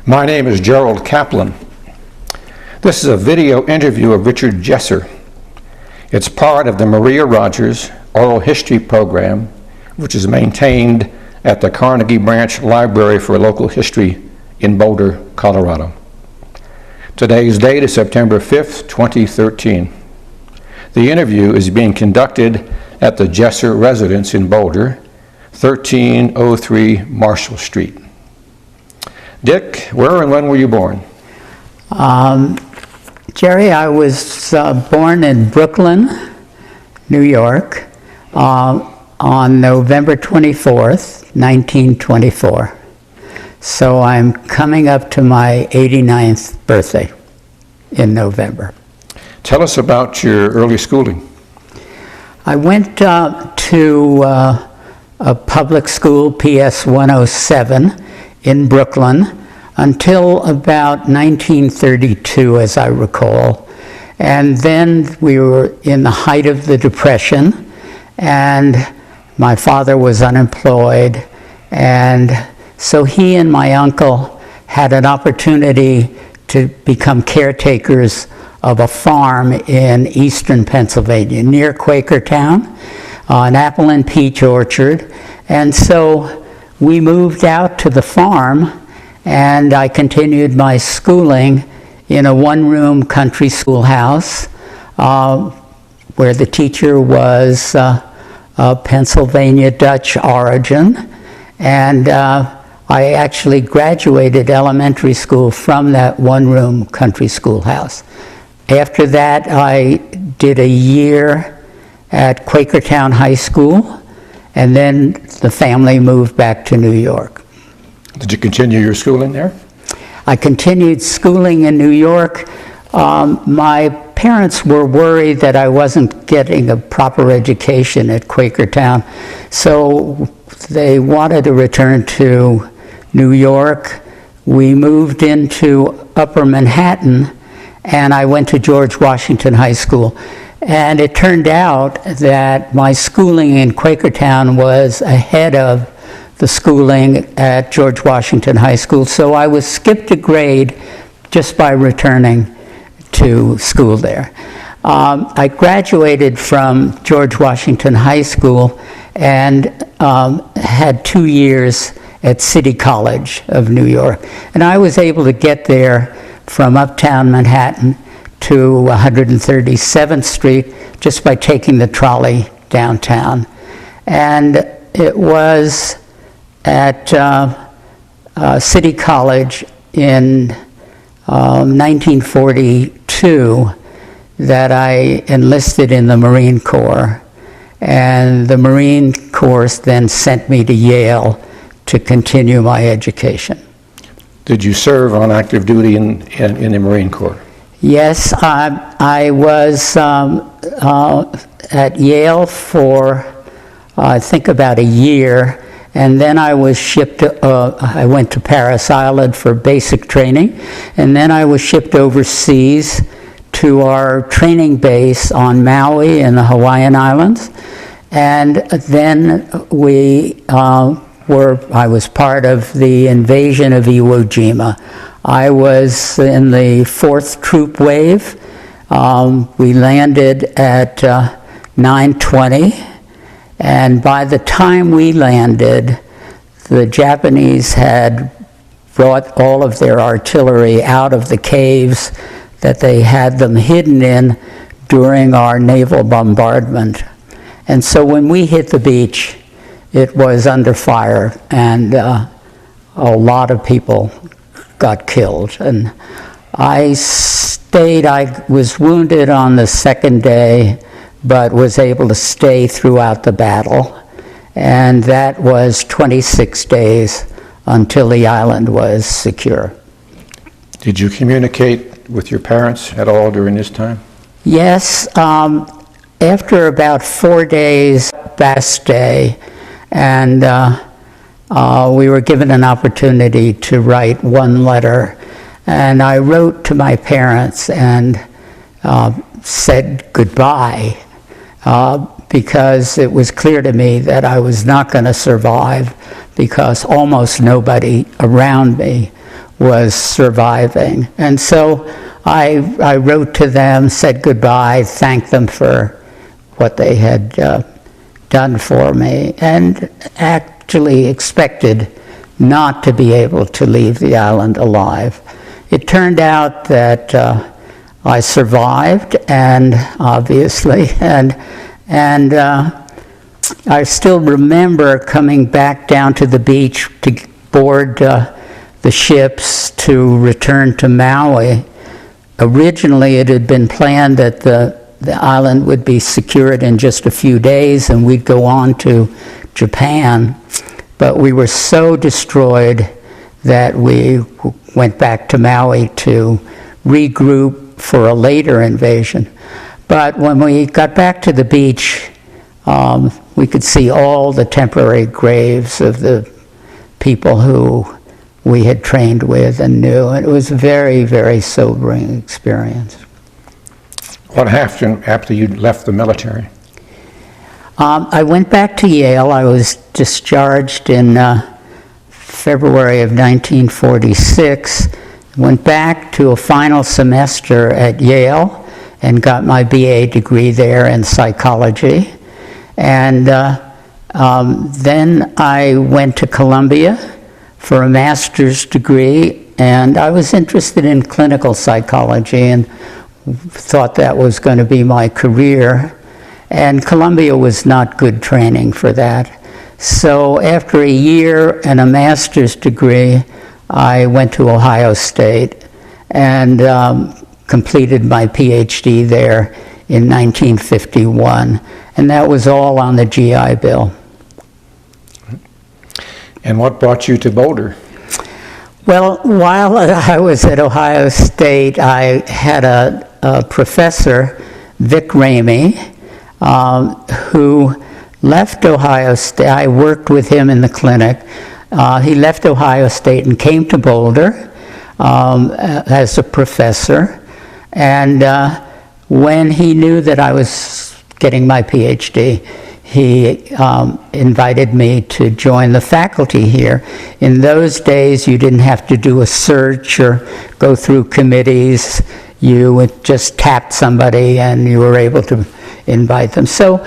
My name is Gerald Kaplan. This is a video interview of Richard Jessor. It's part of the Maria Rogers Oral History Program, which is maintained at the Carnegie Branch Library for Local History in Boulder, Colorado. Today's date is September 5th, 2013. The interview is being conducted at the Jessor residence in Boulder, 1303 Marshall Street. Dick, where and when were you born? Jerry, I was born in Brooklyn, New York, on November 24th, 1924. So I'm coming up to my 89th birthday in November. Tell us about your early schooling. I went to a public school, PS 107, in Brooklyn until about 1932, as I recall. And then we were in the height of the Depression, and my father was unemployed, and so he and my uncle had an opportunity to become caretakers of a farm in eastern Pennsylvania, near Quakertown, an apple and peach orchard. And so we moved out to the farm, and I continued my schooling in a one-room country schoolhouse where the teacher was of Pennsylvania Dutch origin. And I actually graduated elementary school from that one-room country schoolhouse. After that, I did a year at Quakertown High School, and then the family moved back to New York. Did you continue your schooling there? I continued schooling in New York. My parents were worried that I wasn't getting a proper education at Quakertown, so they wanted to return to New York. We moved into Upper Manhattan, and I went to George Washington High School. And it turned out that my schooling in Quakertown was ahead of the schooling at George Washington High School, so I was skipped a grade just by returning to school there. I graduated from George Washington High School and had 2 years at City College of New York. And I was able to get there from uptown Manhattan to 137th Street just by taking the trolley downtown. And it was at City College in 1942 that I enlisted in the Marine Corps. And the Marine Corps then sent me to Yale to continue my education. Did you serve on active duty in the Marine Corps? Yes, I was at Yale for, I think, about a year, and then I was shipped, I went to Paris Island for basic training, and then I was shipped overseas to our training base on Maui in the Hawaiian Islands, and then I was part of the invasion of Iwo Jima. I was in the 4th Troop Wave. We landed at 9:20, and by the time we landed, the Japanese had brought all of their artillery out of the caves that they had them hidden in during our naval bombardment. And so when we hit the beach, it was under fire, and a lot of people got killed. And I stayed. I was wounded on the second day, but was able to stay throughout the battle. And that was 26 days until the island was secure. Did you communicate with your parents at all during this time? Yes. After about 4 days, last day, and we were given an opportunity to write one letter. And I wrote to my parents and said goodbye because it was clear to me that I was not going to survive because almost nobody around me was surviving. And so I wrote to them, said goodbye, thanked them for what they had done for me, and actually expected not to be able to leave the island alive. It turned out that I survived, and obviously, and I still remember coming back down to the beach to board the ships to return to Maui. Originally, it had been planned that the island would be secured in just a few days and we'd go on to Japan. But we were so destroyed that we went back to Maui to regroup for a later invasion. But when we got back to the beach, we could see all the temporary graves of the people who we had trained with and knew. And it was a very, very sobering experience. What happened after you left the military? I went back to Yale. I was discharged in February of 1946. Went back to a final semester at Yale and got my BA degree there in psychology. And then I went to Columbia for a master's degree, and I was interested in clinical psychology and thought that was going to be my career. And Columbia was not good training for that. So after a year and a master's degree, I went to Ohio State and completed my PhD there in 1951. And that was all on the GI Bill. And what brought you to Boulder? Well, while I was at Ohio State, I had a professor, Vic Ramey, who left Ohio State. I worked with him in the clinic. He left Ohio State and came to Boulder as a professor. And when he knew that I was getting my PhD, he invited me to join the faculty here. In those days, you didn't have to do a search or go through committees. You would just tap somebody and you were able to invite them. So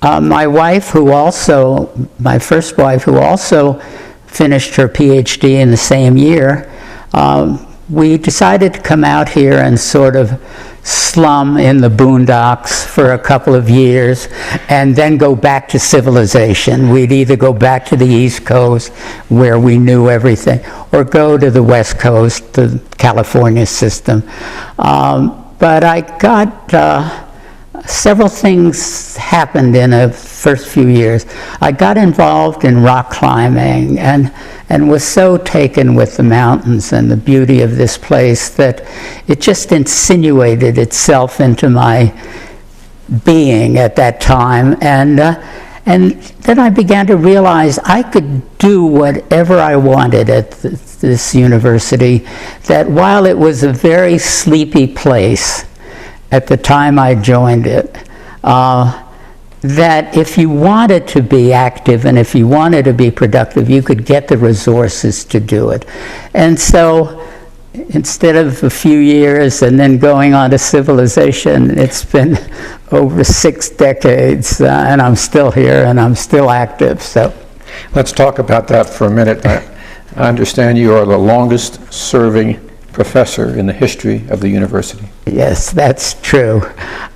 my wife, my first wife, who also finished her PhD in the same year, we decided to come out here and sort of slum in the boondocks for a couple of years and then go back to civilization. We'd either go back to the East Coast where we knew everything or go to the West Coast, the California system. But I got several things happened in the first few years. I got involved in rock climbing and was so taken with the mountains and the beauty of this place that it just insinuated itself into my being at that time. And then I began to realize I could do whatever I wanted at this university, that while it was a very sleepy place at the time I joined it, that if you wanted to be active and if you wanted to be productive, you could get the resources to do it. And so instead of a few years and then going on to civilization, it's been over 6 decades, and I'm still here and I'm still active. So let's talk about that for a minute. I understand you are the longest serving professor in the history of the university. Yes, that's true.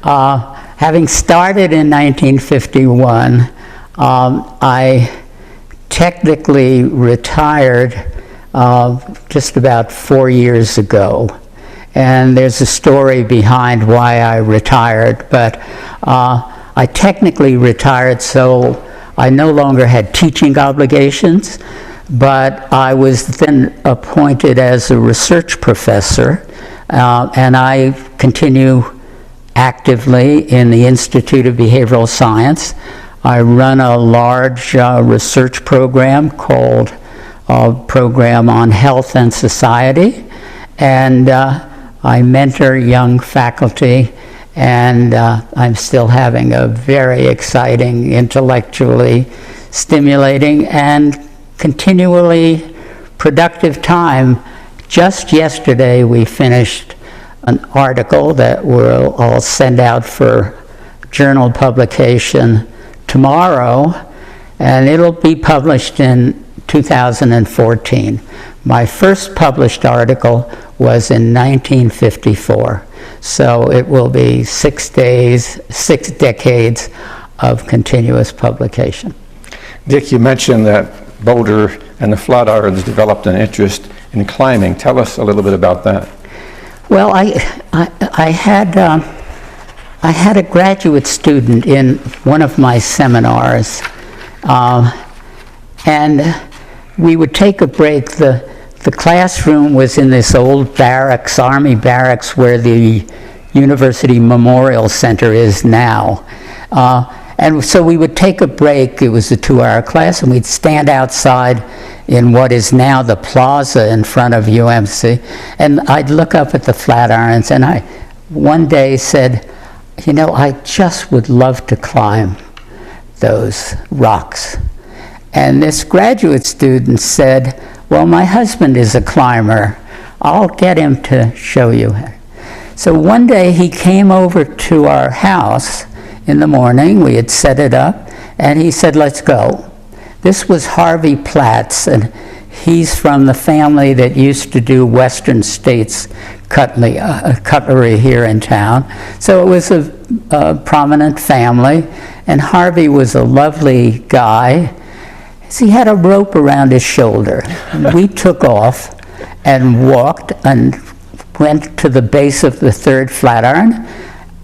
Having started in 1951, I technically retired just about 4 years ago. And there's a story behind why I retired, but I technically retired so I no longer had teaching obligations, but I was then appointed as a research professor, and I continue actively in the Institute of Behavioral Science. I run a large research program called Program on Health and Society, and I mentor young faculty, and I'm still having a very exciting, intellectually stimulating, and continually productive time Just yesterday, we finished an article that I'll send out for journal publication tomorrow, and it'll be published in 2014. My first published article was in 1954, so it will be 6 decades of continuous publication. Dick, you mentioned that Boulder and the Flatirons developed an interest in climbing. Tell us a little bit about that. Well, I had a graduate student in one of my seminars, and we would take a break. The classroom was in this old barracks, Army barracks, where the University Memorial Center is now. And so we would take a break. It was a 2-hour class, and we'd stand outside in what is now the plaza in front of UMC, and I'd look up at the Flatirons, and I one day said, you know, I just would love to climb those rocks. And this graduate student said, well, my husband is a climber. I'll get him to show you. So one day he came over to our house in the morning. We had set it up, and he said, let's go. This was Harvey Platts, and he's from the family that used to do Western States cutlery here in town. So it was a prominent family, and Harvey was a lovely guy. So he had a rope around his shoulder. And we took off and walked and went to the base of the third Flatiron.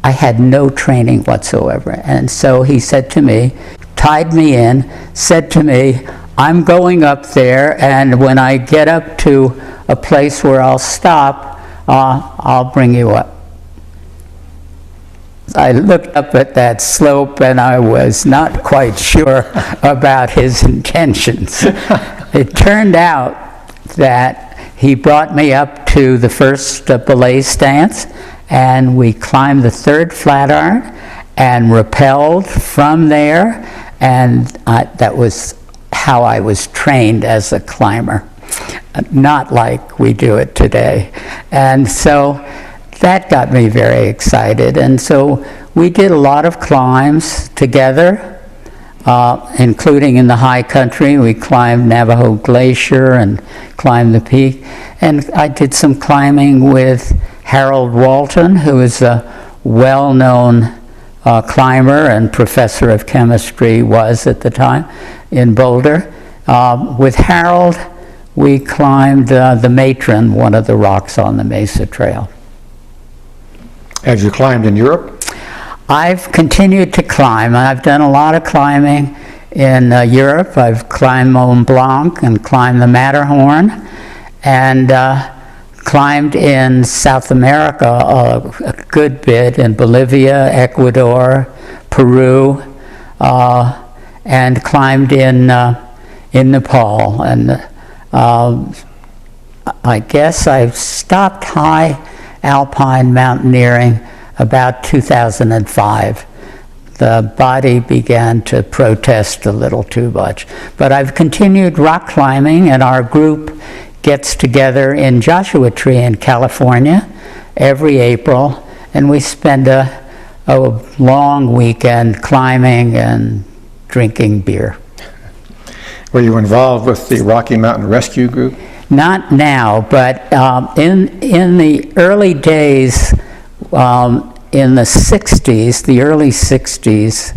I had no training whatsoever. And so he said to me, tied me in, said to me, I'm going up there, and when I get up to a place where I'll stop, I'll bring you up. I looked up at that slope, and I was not quite sure about his intentions. It turned out that he brought me up to the first belay stance, and we climbed the third Flatiron and rappelled from there, and that was how I was trained as a climber, not like we do it today. And so that got me very excited, and so we did a lot of climbs together, including in the high country. We climbed Navajo Glacier and climbed the peak, and I did some climbing with Harold Walton, who is a well-known climber and professor of chemistry, was at the time in Boulder. With Harold, we climbed the Matron, one of the rocks on the Mesa Trail. Have you climbed in Europe? I've continued to climb. I've done a lot of climbing in Europe. I've climbed Mont Blanc and climbed the Matterhorn, and climbed in South America a good bit, in Bolivia, Ecuador, Peru, and climbed in Nepal. And I guess I've stopped high alpine mountaineering about 2005. The body began to protest a little too much. But I've continued rock climbing, and our group gets together in Joshua Tree in California every April, and we spend a long weekend climbing and drinking beer. Were you involved with the Rocky Mountain Rescue Group? Not now, but in the early days, in the 60s, the early 60s,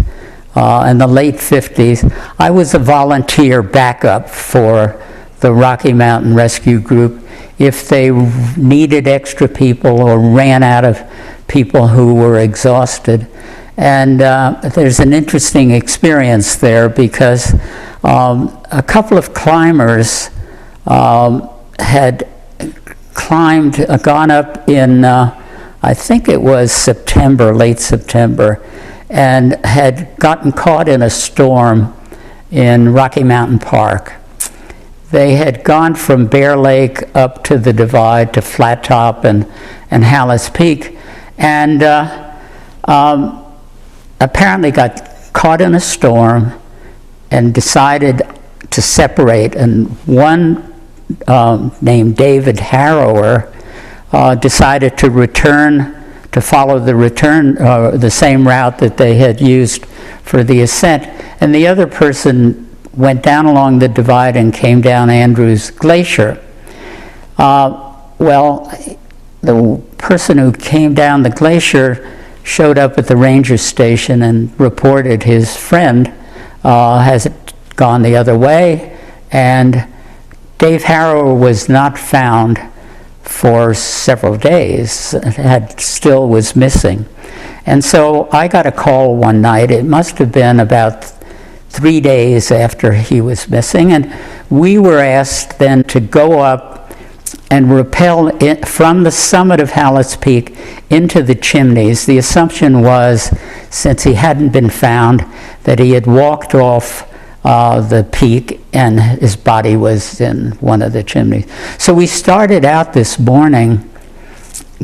and the late 50s, I was a volunteer backup for the Rocky Mountain Rescue Group if they needed extra people or ran out of people who were exhausted. And there's an interesting experience there, because a couple of climbers had gone up in, I think it was September, late September, and had gotten caught in a storm in Rocky Mountain Park. They had gone from Bear Lake up to the Divide to Flat Top and Hallis Peak, and apparently got caught in a storm and decided to separate, and one named David Harrower decided to follow the same route that they had used for the ascent, and the other person went down along the divide and came down Andrews Glacier. Well, the person who came down the glacier showed up at the ranger station and reported his friend has gone the other way, and Dave Harrower was not found for several days, still was missing. And so I got a call one night, it must have been about 3 days after he was missing, and we were asked then to go up and rappel from the summit of Hallett's Peak into the chimneys. The assumption was, since he hadn't been found, that he had walked off the peak and his body was in one of the chimneys. So we started out this morning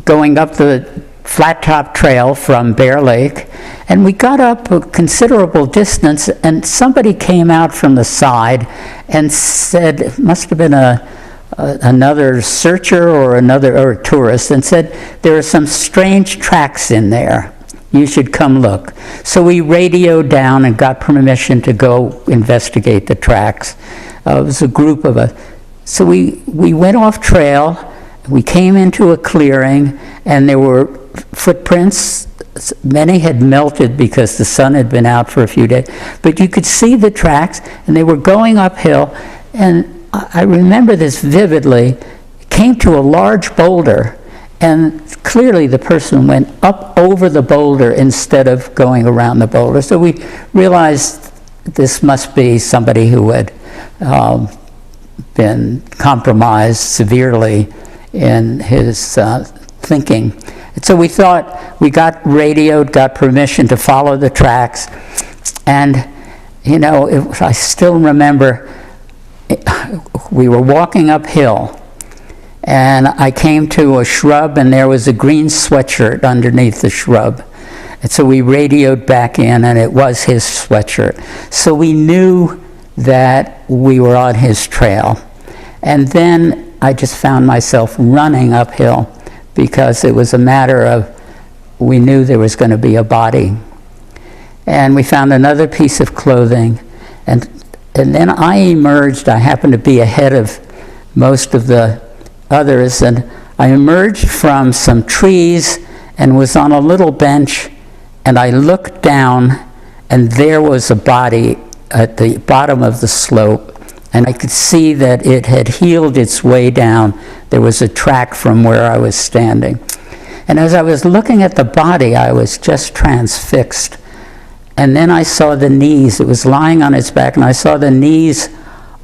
going up the Flat Top Trail from Bear Lake, and we got up a considerable distance, and somebody came out from the side and said, it must have been another searcher or a tourist, and said, there are some strange tracks in there. You should come look. So we radioed down and got permission to go investigate the tracks. It was a group of us. So we went off trail, we came into a clearing, and there were footprints. Many had melted because the sun had been out for a few days, but you could see the tracks, and they were going uphill, and I remember this vividly. Came to a large boulder, and clearly the person went up over the boulder instead of going around the boulder. So we realized this must be somebody who had been compromised severely in his thinking. And so we thought, we got radioed, got permission to follow the tracks, and you know, I still remember we were walking uphill, and I came to a shrub, and there was a green sweatshirt underneath the shrub. And so we radioed back in, and it was his sweatshirt. So we knew that we were on his trail. And then I just found myself running uphill because it was a matter of, we knew there was going to be a body. And we found another piece of clothing, and then I emerged. I happened to be ahead of most of the others, and I emerged from some trees and was on a little bench, and I looked down, and there was a body at the bottom of the slope, and I could see that it had healed its way down. There was a track from where I was standing. And as I was looking at the body, I was just transfixed. And then I saw the knees. It was lying on its back, and I saw the knees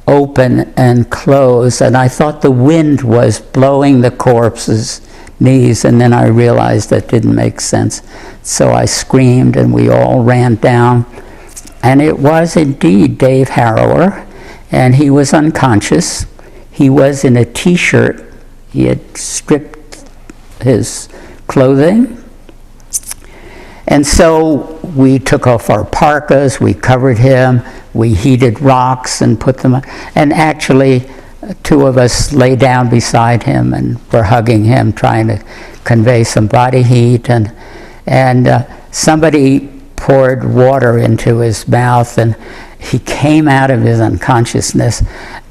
open and close, and I thought the wind was blowing the corpse's knees, and then I realized that didn't make sense. So I screamed, and we all ran down, and it was indeed Dave Harrower, and he was unconscious. He was in a t-shirt. He had stripped his clothing. And so we took off our parkas, we covered him, we heated rocks and put them on. And actually, two of us lay down beside him and were hugging him, trying to convey some body heat. And somebody poured water into his mouth, and he came out of his unconsciousness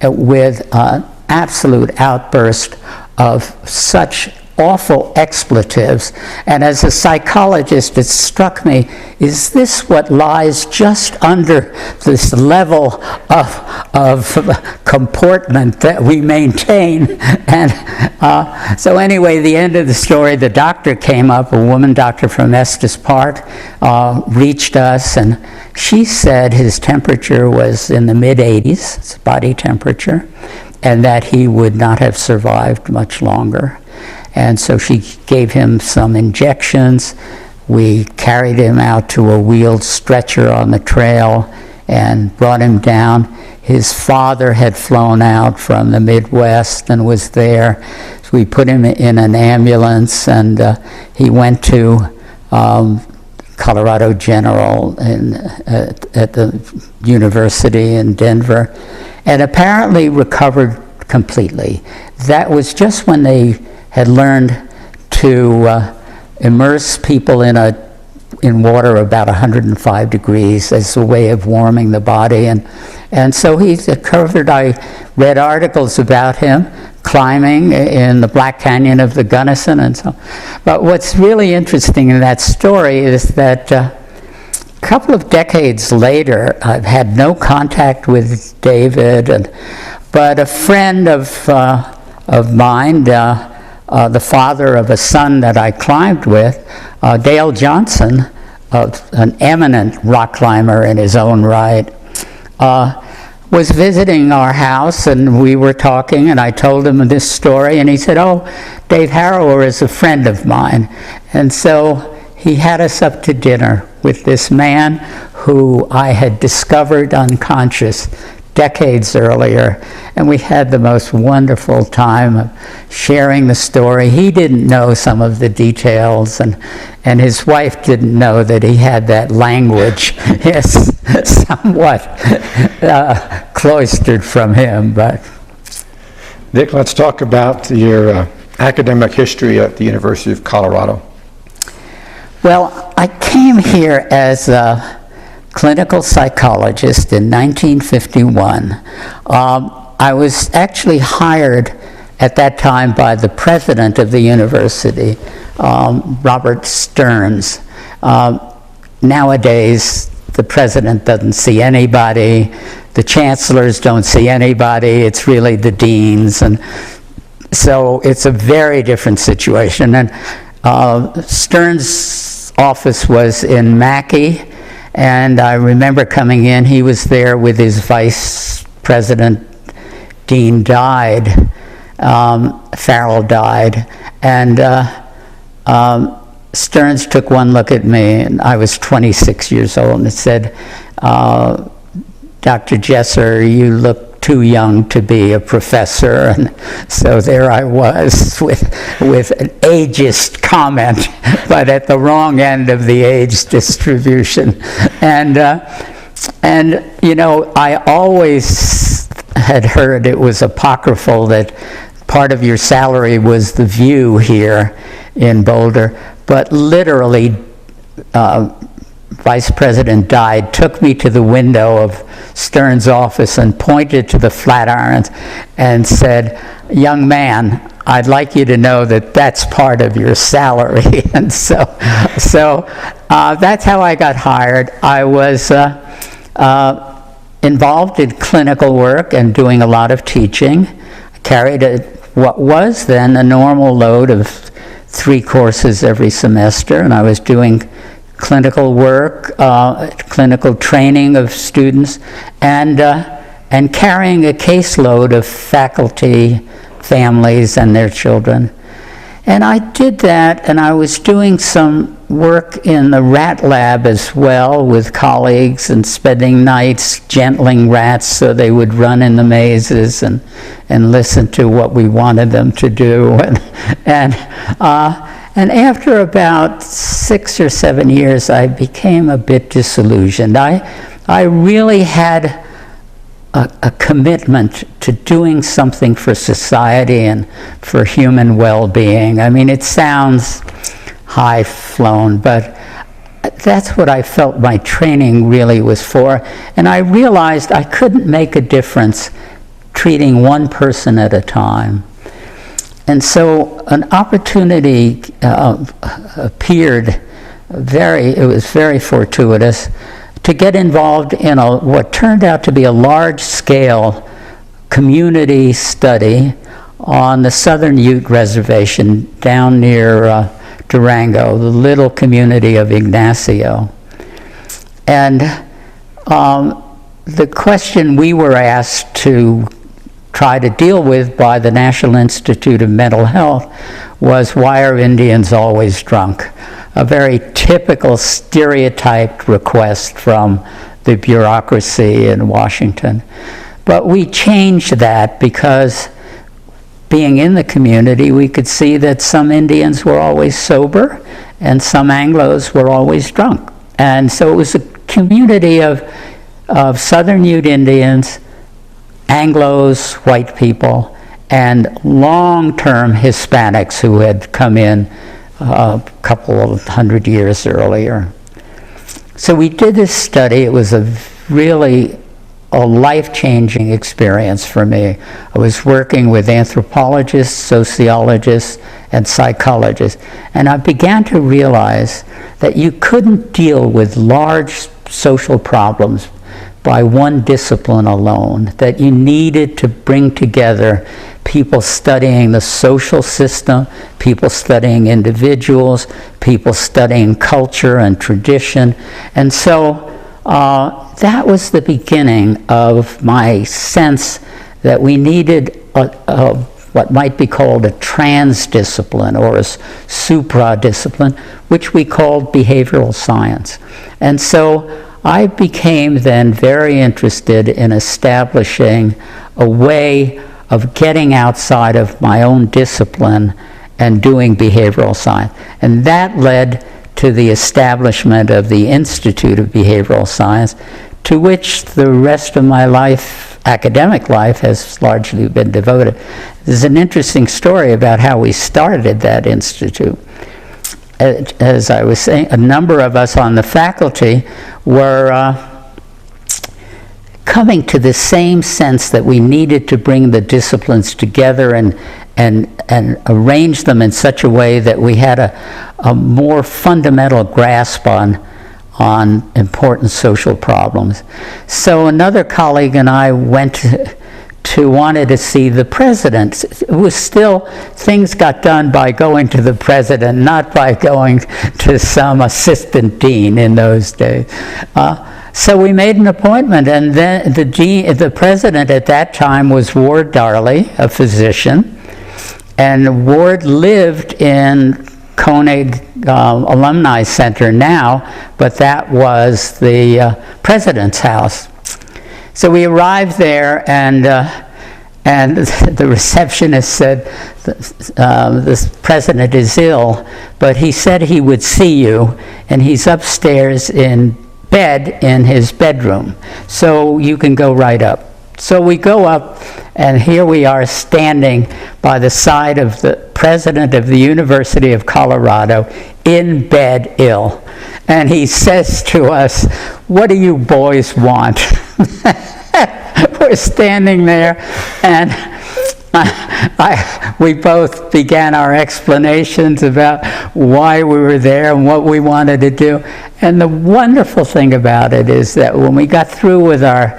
with an absolute outburst of such awful expletives. And as a psychologist, it struck me, is this what lies just under this level of comportment that we maintain? And so anyway, the end of the story, the doctor came up, a woman doctor from Estes Park, reached us, and she said his temperature was in the mid-80s, his body temperature, and that he would not have survived much longer. And so she gave him some injections. We carried him out to a wheeled stretcher on the trail and brought him down. His father had flown out from the Midwest and was there. So we put him in an ambulance, and he went to Colorado General at the university in Denver, and apparently recovered completely. That was just when they had learned to immerse people in water about 105 degrees as a way of warming the body. And so he's covered, I read articles about him climbing in the Black Canyon of the Gunnison and so on. But what's really interesting in that story is that a couple of decades later, I've had no contact with David, but a friend of mine, the father of a son that I climbed with, Dale Johnson, an eminent rock climber in his own right, was visiting our house, and we were talking, and I told him this story, and he said, "Oh, Dave Harrower is a friend of mine." And so he had us up to dinner with this man who I had discovered unconscious decades earlier, and we had the most wonderful time of sharing the story. He didn't know some of the details, and his wife didn't know that he had that language. Yes, somewhat cloistered from him. But Dick, let's talk about your academic history at the University of Colorado. Well, I came here as a clinical psychologist in 1951. I was actually hired at that time by the president of the university, Robert Stearns. Nowadays, the president doesn't see anybody, the chancellors don't see anybody, it's really the deans, and so it's a very different situation. And Stearns' office was in Mackey, and I remember coming in, he was there with his vice president, Dean died, Farrell died, and Stearns took one look at me, and I was 26 years old, and it said, "Dr. Jessor, you look too young to be a professor." And so there I was with an ageist comment, but at the wrong end of the age distribution. And you know, I always had heard it was apocryphal that part of your salary was the view here in Boulder, but literally Vice President died, took me to the window of Stearns' office and pointed to the Flatirons and said, "Young man, I'd like you to know that that's part of your salary." And so that's how I got hired. I was involved in clinical work and doing a lot of teaching. I carried what was then a normal load of 3 courses every semester, and I was doing clinical work, clinical training of students, and carrying a caseload of faculty, families, and their children. And I did that, and I was doing some work in the rat lab as well with colleagues and spending nights gentling rats so they would run in the mazes and listen to what we wanted them to do. And after about 6 or 7 years, I became a bit disillusioned. I really had a commitment to doing something for society and for human well-being. I mean, it sounds high-flown, but that's what I felt my training really was for. And I realized I couldn't make a difference treating one person at a time. And so an opportunity appeared, it was very fortuitous, to get involved in what turned out to be a large-scale community study on the Southern Ute Reservation down near Durango, the little community of Ignacio. And the question we were asked to try to deal with by the National Institute of Mental Health was, why are Indians always drunk? A very typical stereotyped request from the bureaucracy in Washington. But we changed that because being in the community, we could see that some Indians were always sober and some Anglos were always drunk. And so it was a community of Southern Ute Indians, Anglos, white people, and long-term Hispanics who had come in a couple of hundred years earlier. So we did this study. It was really a life-changing experience for me. I was working with anthropologists, sociologists, and psychologists, and I began to realize that you couldn't deal with large social problems by one discipline alone, that you needed to bring together people studying the social system, people studying individuals, people studying culture and tradition. And so that was the beginning of my sense that we needed what might be called a transdiscipline or a supra-discipline, which we called behavioral science. And so I became then very interested in establishing a way of getting outside of my own discipline and doing behavioral science. And that led to the establishment of the Institute of Behavioral Science, to which the rest of my life, academic life, has largely been devoted. There's an interesting story about how we started that institute. As I was saying, a number of us on the faculty were coming to the same sense that we needed to bring the disciplines together and arrange them in such a way that we had a more fundamental grasp on important social problems. So another colleague and I wanted to see the president. It was still, things got done by going to the president, not by going to some assistant dean in those days. So we made an appointment, and then the president at that time was Ward Darley, a physician, and Ward lived in Koenig Alumni Center now, but that was the president's house. So we arrived there, and the receptionist said, the president is ill, but he said he would see you, and he's upstairs in bed in his bedroom, so you can go right up. So we go up, and here we are standing by the side of the president of the University of Colorado, in bed ill. And he says to us, "What do you boys want?" We're standing there, and we both began our explanations about why we were there and what we wanted to do. And the wonderful thing about it is that when we got through with our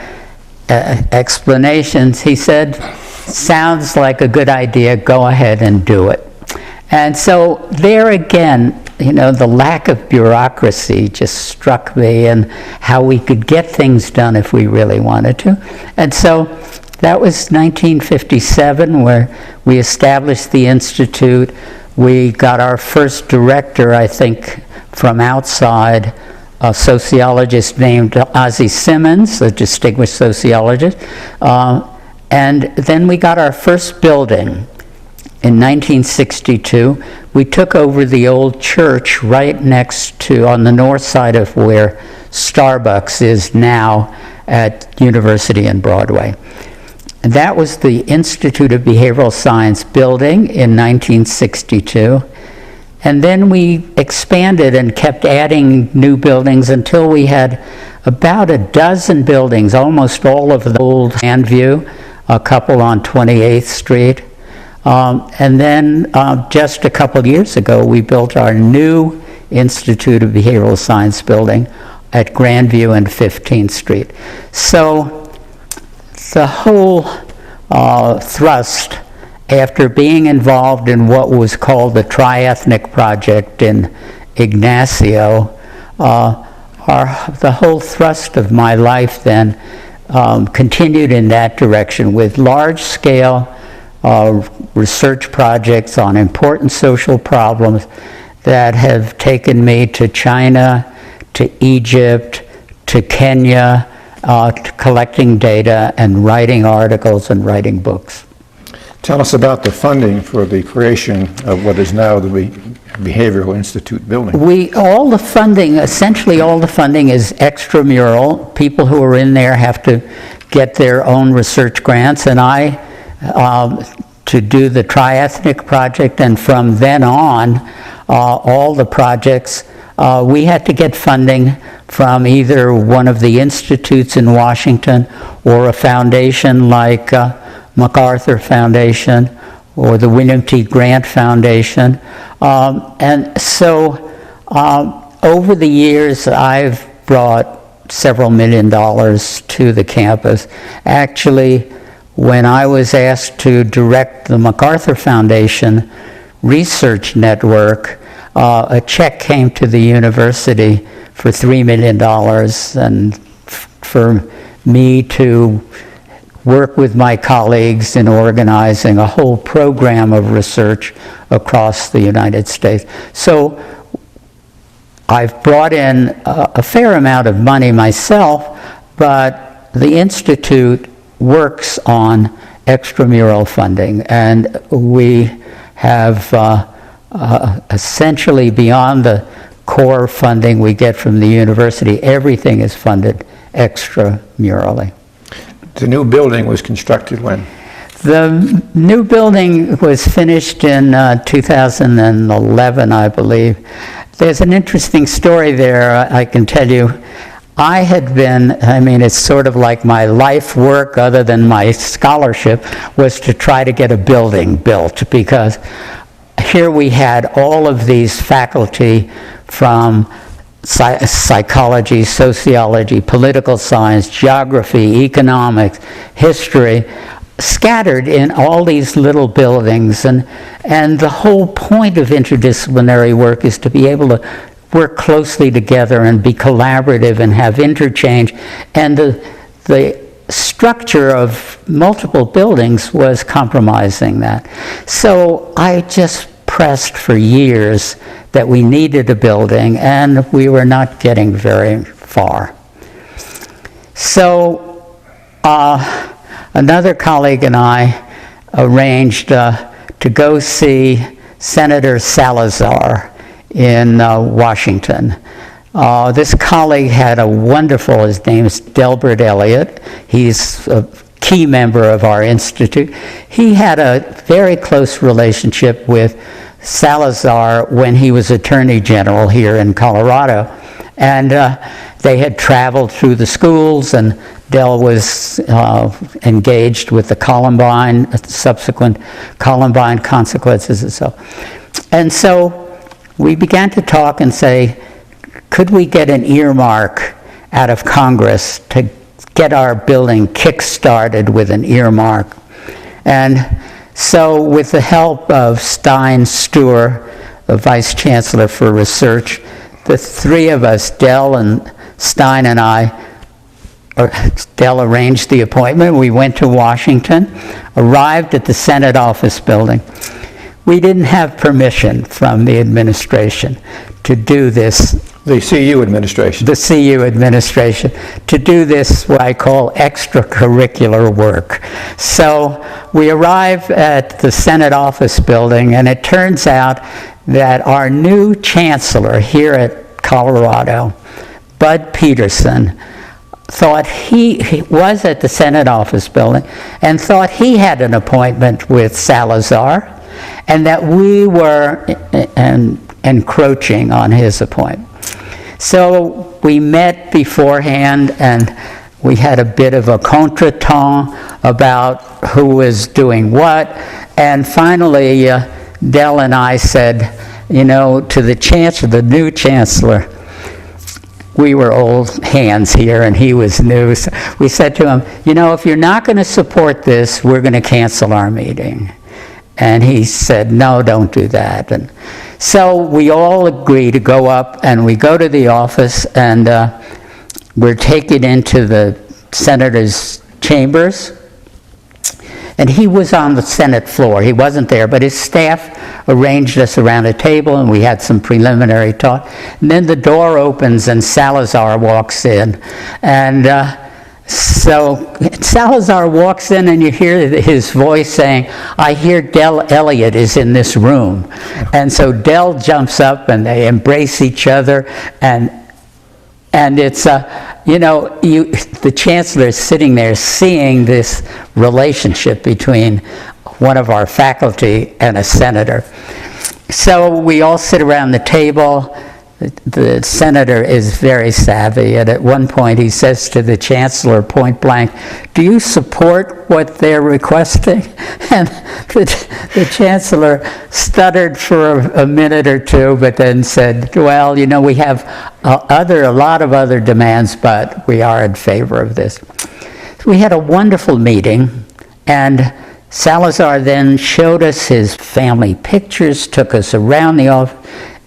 explanations, he said, "Sounds like a good idea, go ahead and do it." And so there again, the lack of bureaucracy just struck me, and how we could get things done if we really wanted to. And so that was 1957, where we established the Institute. We got our first director, I think, from outside, a sociologist named Ozzie Simmons, a distinguished sociologist. And then we got our first building in 1962. We took over the old church right next to, on the north side of where Starbucks is now at University and Broadway. And that was the Institute of Behavioral Science building in 1962. And then we expanded and kept adding new buildings until we had about a dozen buildings, almost all of the old Grandview, a couple on 28th Street. And then just a couple years ago, we built our new Institute of Behavioral Science building at Grandview and 15th Street. So the whole thrust, after being involved in what was called the Tri-Ethnic Project in Ignacio, the whole thrust of my life then continued in that direction with large-scale research projects on important social problems that have taken me to China, to Egypt, to Kenya, collecting data and writing articles and writing books. Tell us about the funding for the creation of what is now the Behavioral Institute building. All the funding, essentially all the funding is extramural. People who are in there have to get their own research grants, and I to do the triethnic project, and from then on, all the projects, we had to get funding from either one of the institutes in Washington or a foundation like MacArthur Foundation or the William T. Grant Foundation. And so over the years, I've brought several $1 million to the campus. Actually, when I was asked to direct the MacArthur Foundation Research Network, a check came to the university for $3 million, and for me to work with my colleagues in organizing a whole program of research across the United States. So I've brought in a fair amount of money myself, but the Institute works on extramural funding, and we have essentially, beyond the core funding we get from the university, everything is funded extramurally. The new building was constructed when? The new building was finished in 2011, I believe. There's an interesting story there I can tell you. I had been, it's sort of like my life work, other than my scholarship, was to try to get a building built, because here we had all of these faculty from psychology, sociology, political science, geography, economics, history, scattered in all these little buildings. And the whole point of interdisciplinary work is to be able to work closely together and be collaborative and have interchange. And the structure of multiple buildings was compromising that. So I just pressed for years that we needed a building, and we were not getting very far. So another colleague and I arranged to go see Senator Salazar in Washington. This colleague had a wonderful, his name is Delbert Elliott. He's a key member of our institute. He had a very close relationship with Salazar when he was Attorney General here in Colorado. And they had traveled through the schools, and Del was engaged with the Columbine, subsequent Columbine consequences and so. And so we began to talk and say, could we get an earmark out of Congress to get our building kick-started with an earmark? And so with the help of Stein Steuer, the Vice Chancellor for Research, the three of us, Del and Stein and I, Del arranged the appointment. We went to Washington, arrived at the Senate office building. We didn't have permission from the administration to do this. The CU administration. The CU administration, to do this, what I call extracurricular work. So we arrive at the Senate office building, and it turns out that our new chancellor here at Colorado, Bud Peterson, thought he was at the Senate office building and thought he had an appointment with Salazar, and that we were encroaching on his appointment. So we met beforehand, and we had a bit of a contretemps about who was doing what, and finally Del and I said, to the chancellor, the new chancellor, we were old hands here and he was new, so we said to him, if you're not going to support this, we're going to cancel our meeting. And he said, no, don't do that. And so we all agree to go up, and we go to the office, and we're taken into the senator's chambers. And he was on the Senate floor. He wasn't there, but his staff arranged us around a table, and we had some preliminary talk. And then the door opens, and Salazar walks in. And so Salazar walks in, and you hear his voice saying, I hear Del Elliott is in this room. And so Del jumps up, and they embrace each other, and it's, the chancellor is sitting there seeing this relationship between one of our faculty and a senator. So we all sit around the table. The senator is very savvy, and at one point he says to the chancellor point blank, "Do you support what they're requesting?" And the chancellor stuttered for a minute or two, but then said, "Well, you know, we have a lot of other demands, but we are in favor of this." We had a wonderful meeting, and Salazar then showed us his family pictures, took us around the office,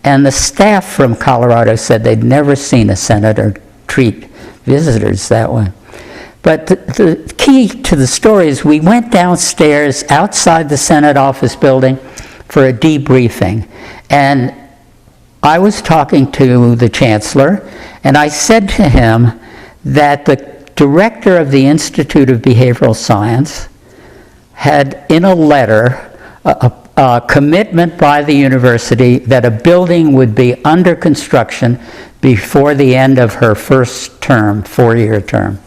and the staff from Colorado said they'd never seen a senator treat visitors that way. But the key to the story is we went downstairs outside the Senate office building for a debriefing. And I was talking to the chancellor, and I said to him that the director of the Institute of Behavioral Science had, in a letter, a commitment by the university that a building would be under construction before the end of her first term, 4-year term.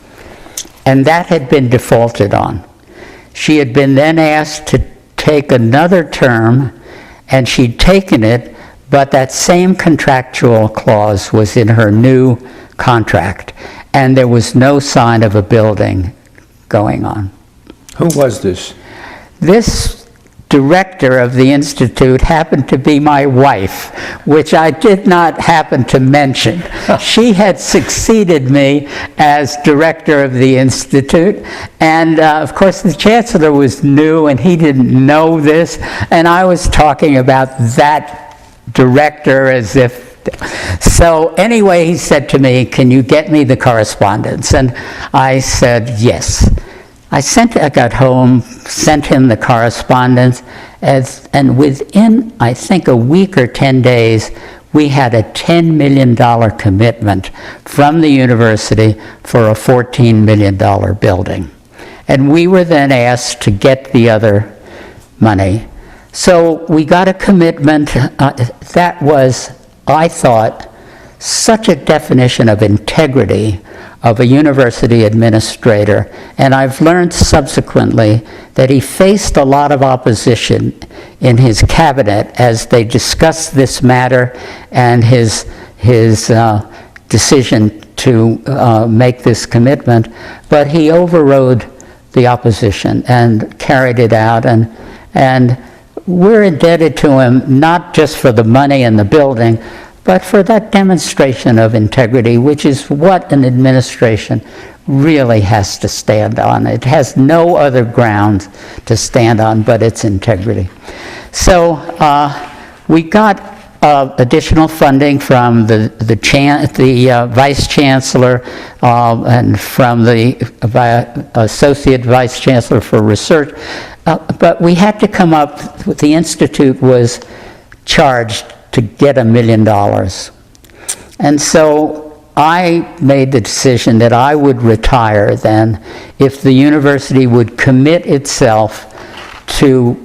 And that had been defaulted on. She had been then asked to take another term, and she'd taken it, but that same contractual clause was in her new contract, and there was no sign of a building going on. Who was this? This director of the Institute happened to be my wife, which I did not happen to mention. She had succeeded me as director of the Institute, and of course the chancellor was new and he didn't know this, and I was talking about that director as if. So anyway, he said to me, "Can you get me the correspondence?" And I said yes. I got home, sent him the correspondence, and within, I think, a week or 10 days, we had a $10 million commitment from the university for a $14 million building. And we were then asked to get the other money. So we got a commitment that was, I thought, such a definition of integrity of a university administrator, and I've learned subsequently that he faced a lot of opposition in his cabinet as they discussed this matter and his decision to make this commitment, but he overrode the opposition and carried it out, and we're indebted to him not just for the money and the building, but for that demonstration of integrity, which is what an administration really has to stand on. It has no other ground to stand on but its integrity. So we got additional funding from the Vice Chancellor and from the Associate Vice Chancellor for Research, but we had to come up, the Institute was charged to get $1 million. And so I made the decision that I would retire then if the university would commit itself to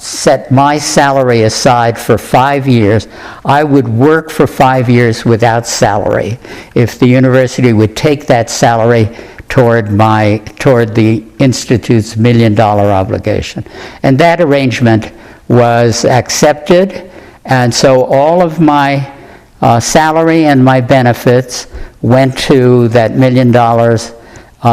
set my salary aside for 5 years. I would work for 5 years without salary if the university would take that salary toward the Institute's $1 million obligation. And that arrangement was accepted. And so all of my salary and my benefits went to that $1 million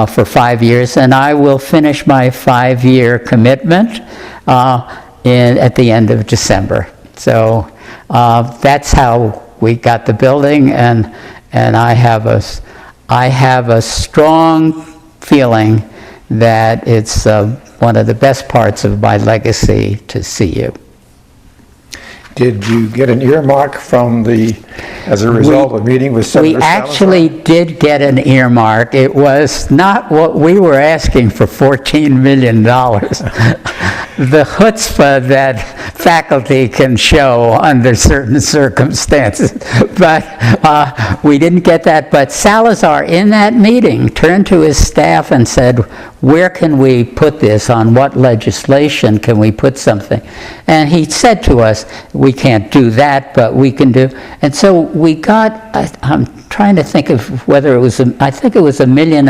for 5 years, and I will finish my 5-year commitment at the end of December. So that's how we got the building, and I have a strong feeling that it's one of the best parts of my legacy to see you. Did you get an earmark as a result of meeting with Senator Salazar? We actually did get an earmark. It was not what we were asking for, $14 million. the chutzpah that faculty can show under certain circumstances. But we didn't get that. But Salazar, in that meeting, turned to his staff and said, where can we put this? On what legislation can we put something? And he said to us, we can't do that, but we can do. And so we got, I'm trying to think of whether it was, I think it was $1.5 million,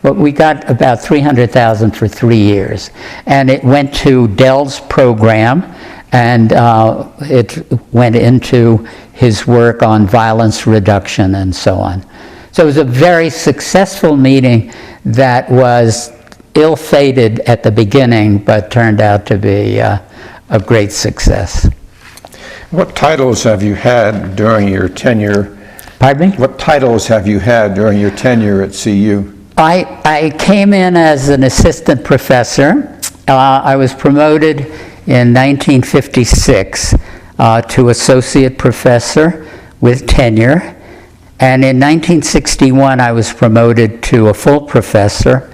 but we got about $300,000 for 3 years. And it went to Dell's program, and it went into his work on violence reduction and so on. So it was a very successful meeting that was ill-fated at the beginning, but turned out to be a great success. What titles have you had during your tenure? Pardon me? What titles have you had during your tenure at CU? I came in as an assistant professor. I was promoted in 1956 to associate professor with tenure. And in 1961, I was promoted to a full professor.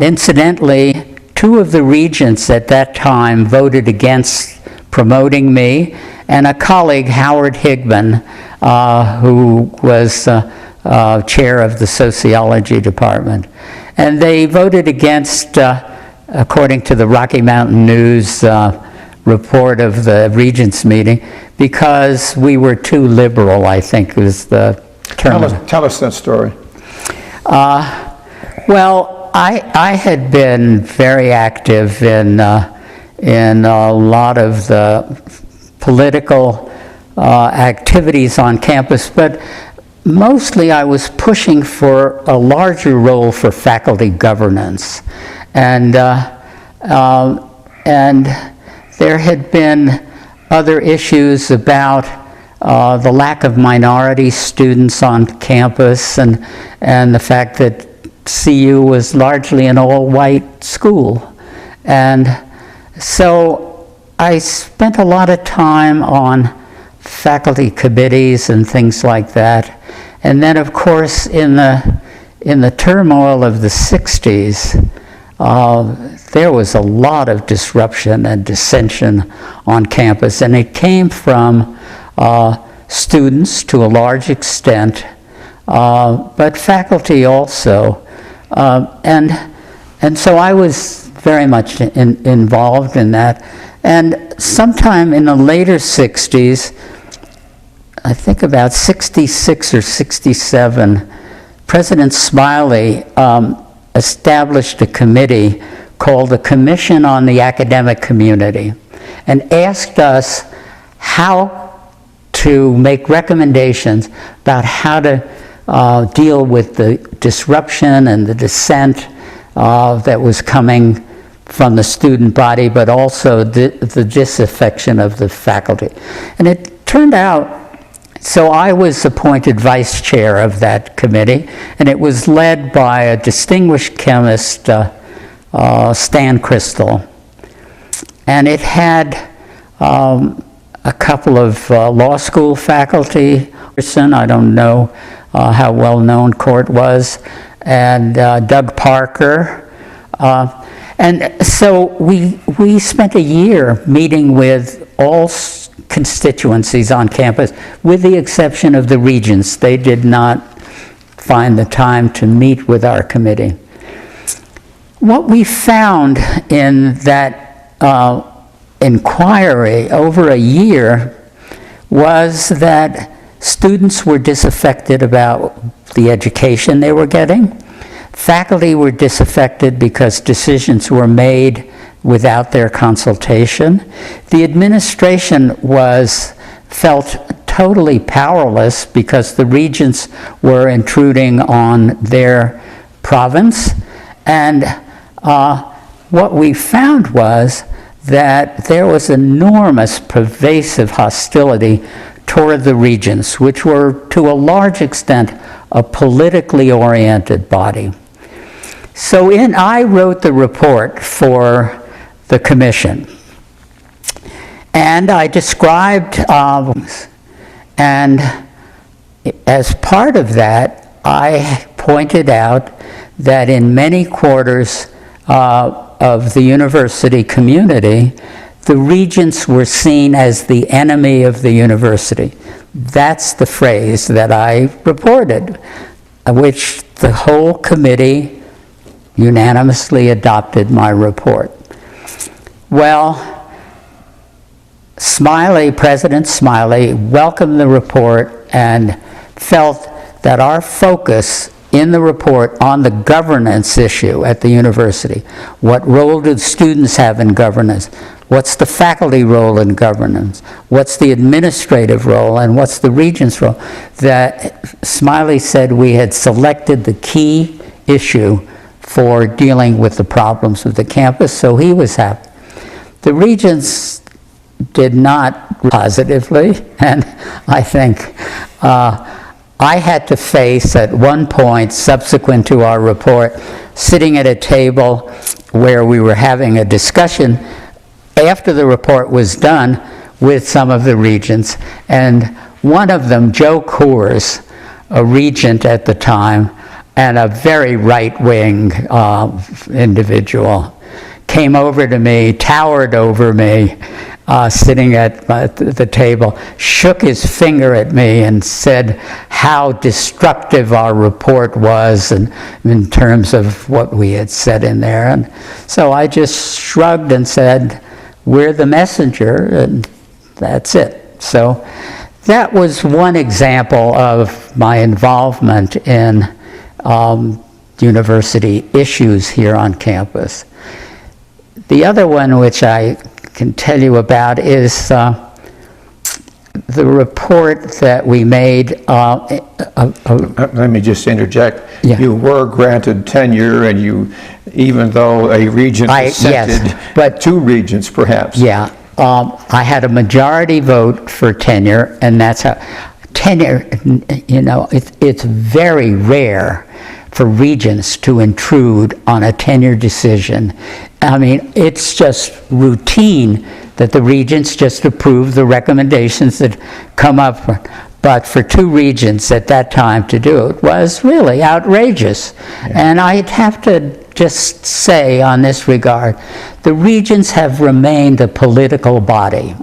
Incidentally, 2 of the regents at that time voted against promoting me, and a colleague, Howard Higman, who was chair of the sociology department. And they voted against, according to the Rocky Mountain News report of the regents meeting, because we were too liberal, I think was the term. Tell us that story. Well, I had been very active in a lot of the political activities on campus, but mostly I was pushing for a larger role for faculty governance. And there had been other issues about the lack of minority students on campus, and the fact that CU was largely an all-white school. And so I spent a lot of time on faculty committees and things like that. And then, of course, in the turmoil of the 60s, there was a lot of disruption and dissension on campus, and it came from students to a large extent, but faculty also. And so I was very much involved in that. And sometime in the later 60s, I think about 66 or 67, President Smiley established a committee called the Commission on the Academic Community, and asked us how to make recommendations about how to deal with the disruption and the dissent that was coming from the student body, but also the disaffection of the faculty. And it turned out, so I was appointed vice chair of that committee, and it was led by a distinguished chemist, Stan Crystal. And it had a couple of law school faculty. I don't know how well known Court was, and Doug Parker. And so we spent a year meeting with all constituencies on campus, with the exception of the regents. They did not find the time to meet with our committee. What we found in that inquiry over a year was that students were disaffected about the education they were getting. Faculty were disaffected because decisions were made without their consultation. The administration felt totally powerless because the regents were intruding on their province. And what we found was that there was enormous pervasive hostility toward the regents, which were to a large extent a politically oriented body. So I wrote the report for the commission, and I described, and as part of that, I pointed out that in many quarters, of the university community, the regents were seen as the enemy of the university. That's the phrase that I reported, which the whole committee unanimously adopted my report. Well, President Smiley welcomed the report and felt that our focus in the report on the governance issue at the university, what role do students have in governance, what's the faculty role in governance, what's the administrative role, and what's the regent's role, that Smiley said we had selected the key issue for dealing with the problems of the campus, so he was happy. The regents did not positively, and I think I had to face at one point, subsequent to our report, sitting at a table where we were having a discussion after the report was done with some of the regents, and one of them, Joe Coors, a regent at the time, and a very right-wing individual, came over to me, towered over me, sitting at the table, shook his finger at me and said how destructive our report was and in terms of what we had said in there. And so I just shrugged and said, we're the messenger, and that's it. So that was one example of my involvement in university issues here on campus. The other one, which I can tell you about, is the report that we made. Let me just interject. Yeah. You were granted tenure, and you, even though a regent dissented, yes, but 2 regents perhaps. Yeah, I had a majority vote for tenure, and that's how tenure. You know, it's very rare for regents to intrude on a tenure decision. I mean, it's just routine that the regents just approve the recommendations that come up. But for 2 regents at that time to do it was really outrageous. Yeah. And I'd have to just say on this regard, the regents have remained a political body.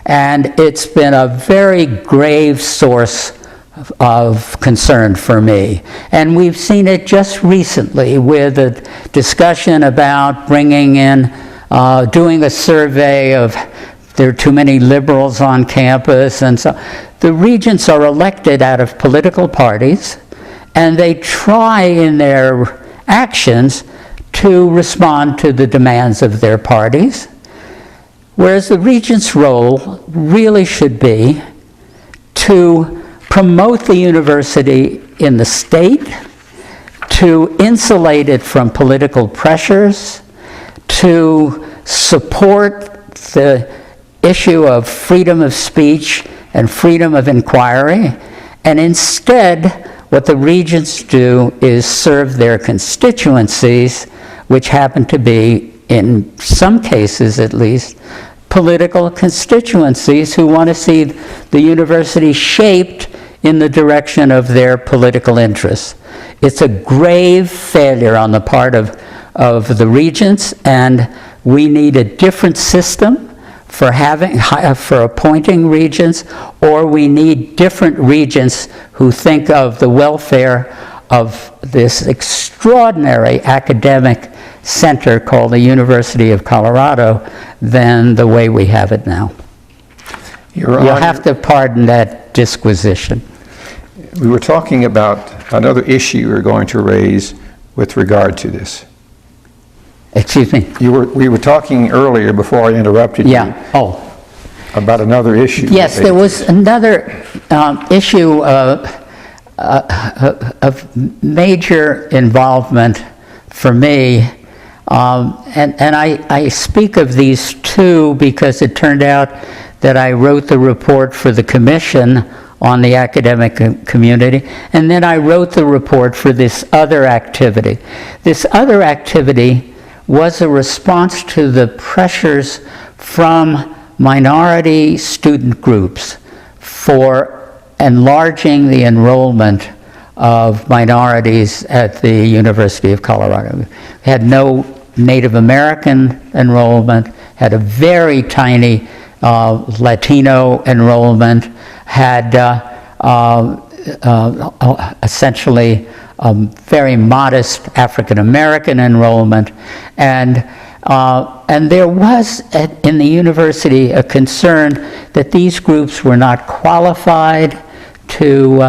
And it's been a very grave source of concern for me. And we've seen it just recently with a discussion about bringing in, doing a survey of there are too many liberals on campus, and so the regents are elected out of political parties, and they try in their actions to respond to the demands of their parties, whereas the regent's role really should be to promote the university in the state, to insulate it from political pressures, to support the issue of freedom of speech and freedom of inquiry. And instead, what the regents do is serve their constituencies, which happen to be, in some cases at least, political constituencies who want to see the university shaped in the direction of their political interests. It's a grave failure on the part of the regents, and we need a different system for appointing regents, or we need different regents who think of the welfare of this extraordinary academic center called the University of Colorado than the way we have it now. You'll have to pardon that disquisition. We were talking about another issue you're going to raise with regard to this. Excuse me? We were talking earlier, before I interrupted you, about another issue. Yes, there was another issue of major involvement for me, and I speak of these 2 because it turned out that I wrote the report for the commission on the academic community, and then I wrote the report for this other activity. This other activity was a response to the pressures from minority student groups for enlarging the enrollment of minorities at the University of Colorado. We had no Native American enrollment, had a very tiny Latino enrollment, had essentially very modest African American enrollment, and there was in the university a concern that these groups were not qualified to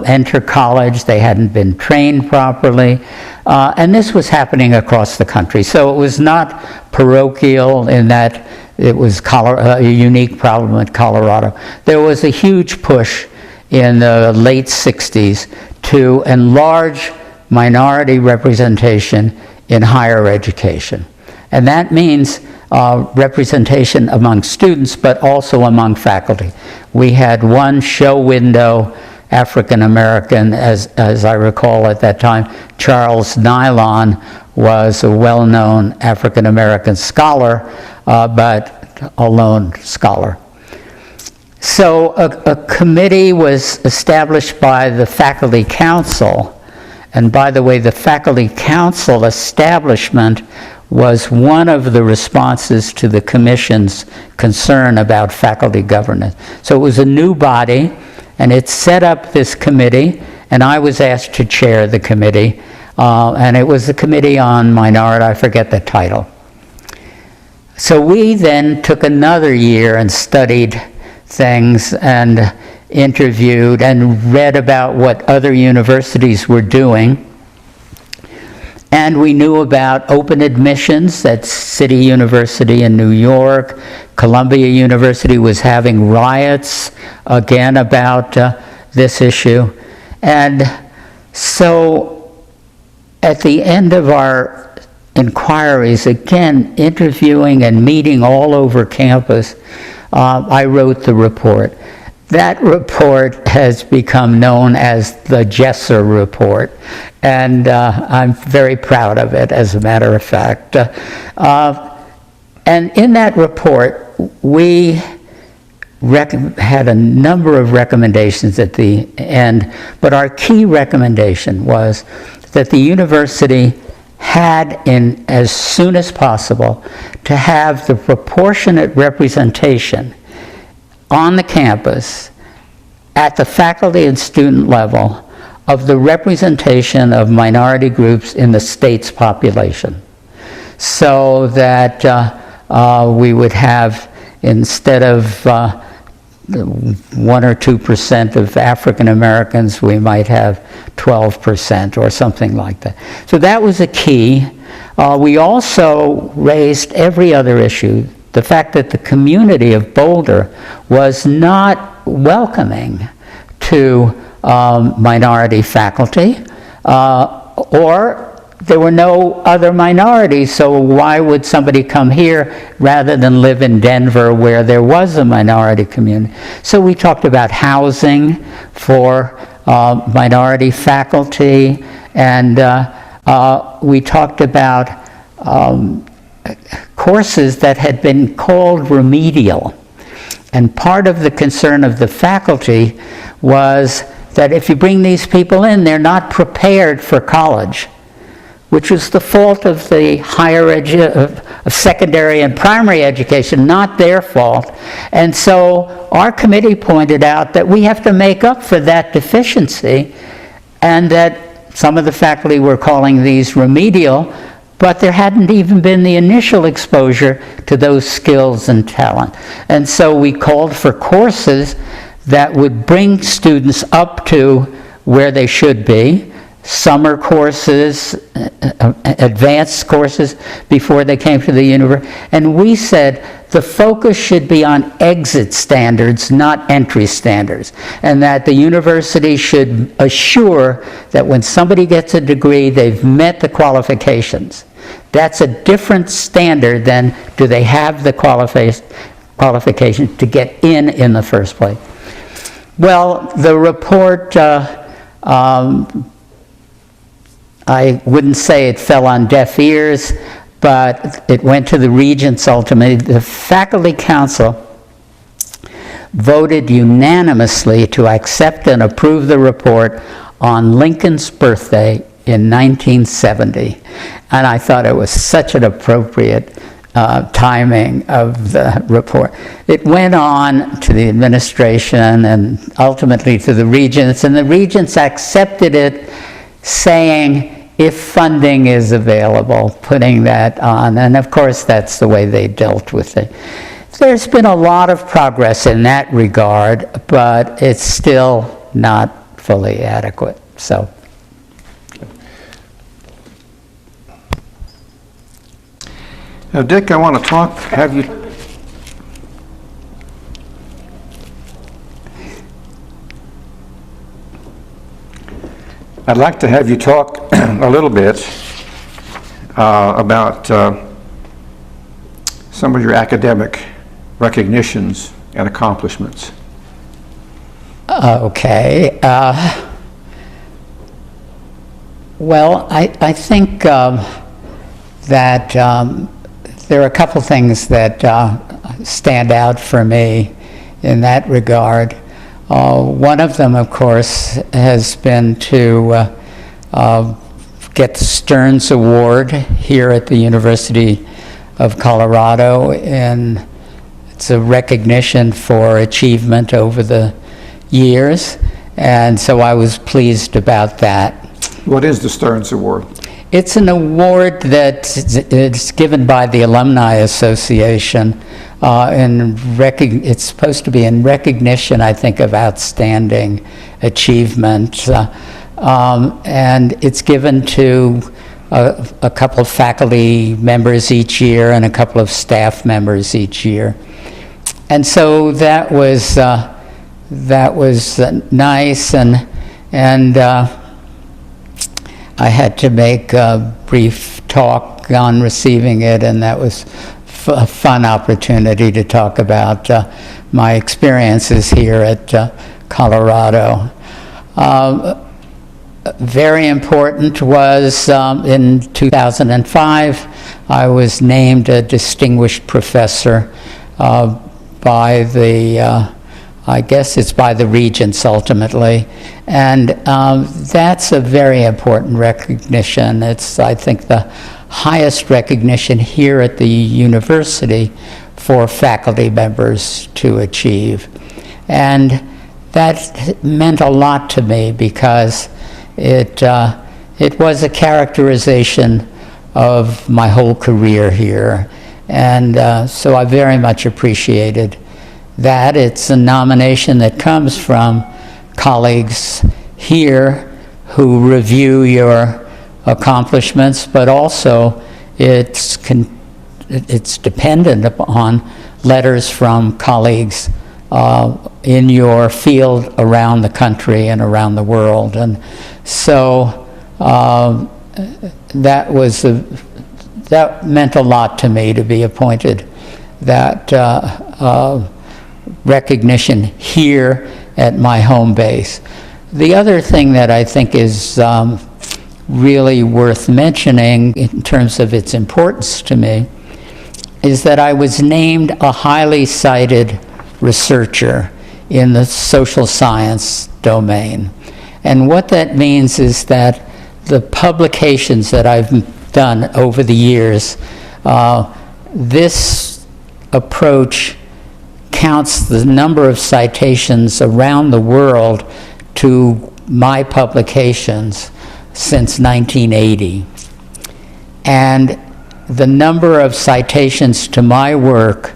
enter college. They hadn't been trained properly, and this was happening across the country. So it was not parochial in that it was a unique problem in Colorado. There was a huge push in the late 60s to enlarge minority representation in higher education. And that means representation among students, but also among faculty. We had one show window African American, as I recall at that time. Charles Nylon was a well-known African American scholar, but a lone scholar. So a committee was established by the Faculty Council, and by the way, the Faculty Council establishment was one of the responses to the Commission's concern about faculty governance. So it was a new body, and it set up this committee, and I was asked to chair the committee, and it was the Committee on Minority, I forget the title. So we then took another year and studied things and interviewed and read about what other universities were doing. And we knew about open admissions at City University in New York. Columbia University was having riots again about this issue. And so at the end of our inquiries, again, interviewing and meeting all over campus, I wrote the report. That report has become known as the Jessor report, and I'm very proud of it, as a matter of fact. And in that report, we had a number of recommendations at the end, but our key recommendation was that the university had, as soon as possible, to have the proportionate representation on the campus at the faculty and student level of the representation of minority groups in the state's population, so that we would have, instead of 1 or 2% of African Americans, we might have 12% or something like that. So that was a key. We also raised every other issue. The fact that the community of Boulder was not welcoming to minority faculty, or there were no other minorities, so why would somebody come here rather than live in Denver where there was a minority community? So we talked about housing for minority faculty, and we talked about courses that had been called remedial. And part of the concern of the faculty was that if you bring these people in, they're not prepared for college, which was the fault of the of secondary and primary education, not their fault. And so our committee pointed out that we have to make up for that deficiency, and that some of the faculty were calling these remedial, but there hadn't even been the initial exposure to those skills and talent. And so we called for courses that would bring students up to where they should be, summer courses, advanced courses before they came to the university. And we said the focus should be on exit standards, not entry standards, and that the university should assure that when somebody gets a degree, they've met the qualifications. That's a different standard than do they have the qualification to get in the first place. Well, the report, I wouldn't say it fell on deaf ears, but it went to the regents ultimately. The Faculty Council voted unanimously to accept and approve the report on Lincoln's birthday in 1970, and I thought it was such an appropriate timing of the report. It went on to the administration and ultimately to the regents, and the regents accepted it, saying, if funding is available, putting that on. And of course, that's the way they dealt with it. There's been a lot of progress in that regard, but it's still not fully adequate. So. Now, Dick, I want to have you. I'd like to have you talk a little bit about some of your academic recognitions and accomplishments. Okay. Well, I think that there are a couple things that stand out for me in that regard. One of them, of course, has been to get the Stearns Award here at the University of Colorado, and it's a recognition for achievement over the years, and so I was pleased about that. What is the Stearns Award? It's an award that is given by the Alumni Association, and it's supposed to be in recognition, I think, of outstanding achievement, and it's given to a couple of faculty members each year and a couple of staff members each year. And so that was nice, and I had to make a brief talk on receiving it, and that was a fun opportunity to talk about my experiences here at Colorado. Very important was in 2005, I was named a distinguished professor by the I guess it's by the regents ultimately, and that's a very important recognition. It's, I think, the highest recognition here at the university for faculty members to achieve. And that meant a lot to me because it was a characterization of my whole career here. And so I very much appreciated that. It's a nomination that comes from colleagues here who review your accomplishments, but also it's dependent upon letters from colleagues in your field around the country and around the world. And so that meant a lot to me, to be appointed that recognition here at my home base. The other thing that I think is really worth mentioning in terms of its importance to me is that I was named a highly cited researcher in the social science domain. And what that means is that the publications that I've done over the years, this approach counts the number of citations around the world to my publications since 1980. And the number of citations to my work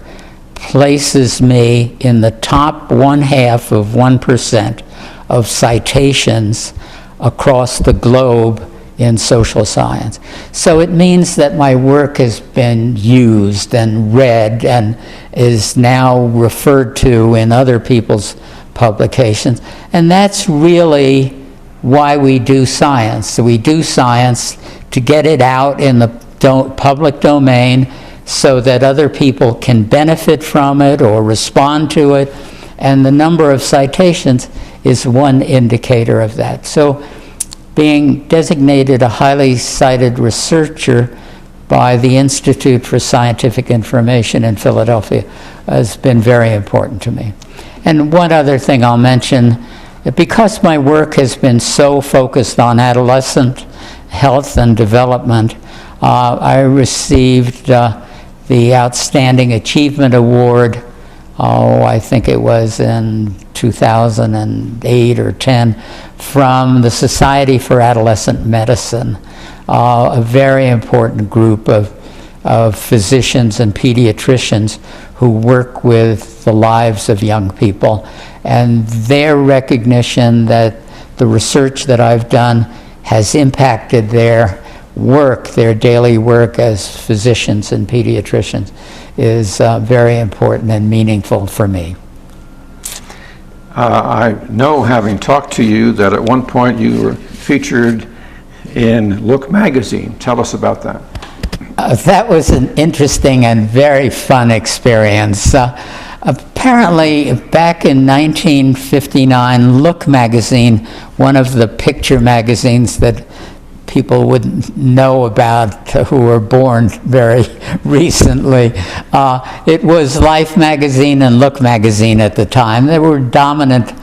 places me in the top 1/2 of 1% of citations across the globe in social science. So it means that my work has been used and read and is now referred to in other people's publications. And that's really why we do science. So we do science to get it out in the public domain so that other people can benefit from it or respond to it. And the number of citations is one indicator of that. So being designated a highly cited researcher by the Institute for Scientific Information in Philadelphia has been very important to me. And one other thing I'll mention, because my work has been so focused on adolescent health and development. I received the Outstanding Achievement Award, I think it was in 2008 or 10, from the Society for Adolescent Medicine, a very important group of physicians and pediatricians who work with the lives of young people. And their recognition that the research that I've done has impacted their work, their daily work as physicians and pediatricians, is very important and meaningful for me. I know, having talked to you, that at one point you were featured in Look magazine. Tell us about that. That was an interesting and very fun experience. Apparently, back in 1959, Look magazine, one of the picture magazines that people would know about who were born very recently. It was Life magazine and Look magazine at the time. They were dominant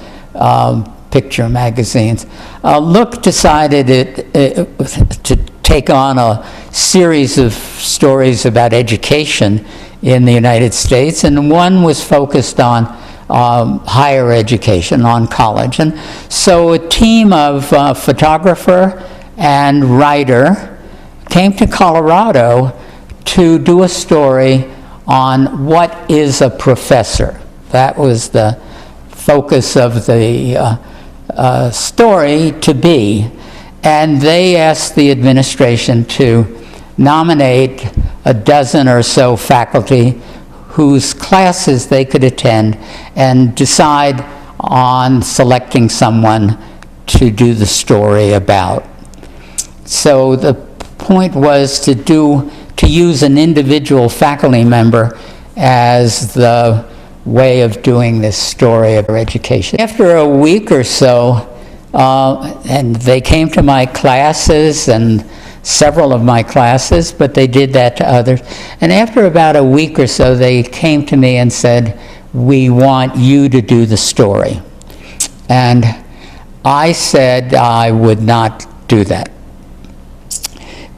picture magazines. Look decided to take on a series of stories about education in the United States, and one was focused on higher education, on college. And so a team of photographer and writer came to Colorado to do a story on what is a professor. That was the focus of the story to be. And they asked the administration to nominate a dozen or so faculty whose classes they could attend and decide on selecting someone to do the story about. So the point was to use an individual faculty member as the way of doing this story of education. After a week or so, and they came to my classes and several of my classes, but they did that to others. And after about a week or so, they came to me and said, "We want you to do the story." And I said I would not do that,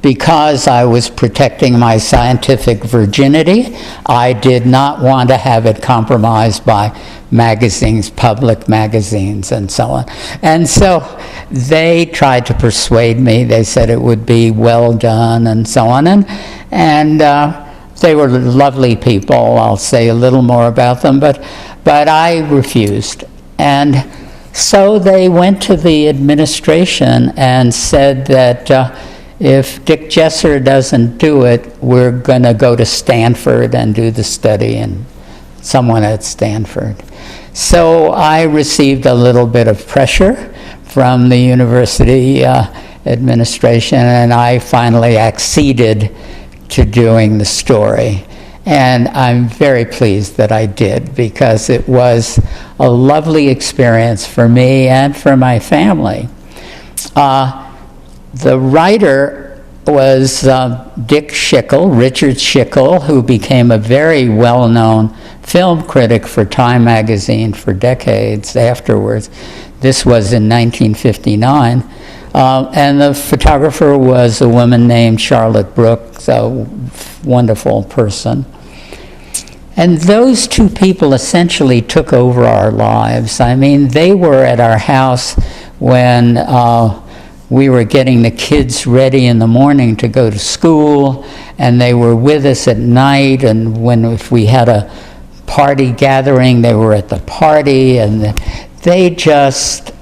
because I was protecting my scientific virginity. I did not want to have it compromised by magazines, public magazines, and so on. And so they tried to persuade me. They said it would be well done and so on. And they were lovely people. I'll say a little more about them, but I refused. And so they went to the administration and said that if Dick Jessor doesn't do it, we're going to go to Stanford and do the study, and someone at Stanford. So I received a little bit of pressure from the university administration, and I finally acceded to doing the story. And I'm very pleased that I did, because it was a lovely experience for me and for my family. The writer was Dick Schickel, Richard Schickel, who became a very well-known film critic for Time magazine for decades afterwards. This was in 1959. And the photographer was a woman named Charlotte Brooks, a wonderful person. And those two people essentially took over our lives. I mean, they were at our house when we were getting the kids ready in the morning to go to school, and they were with us at night, and if we had a party gathering, they were at the party, and they just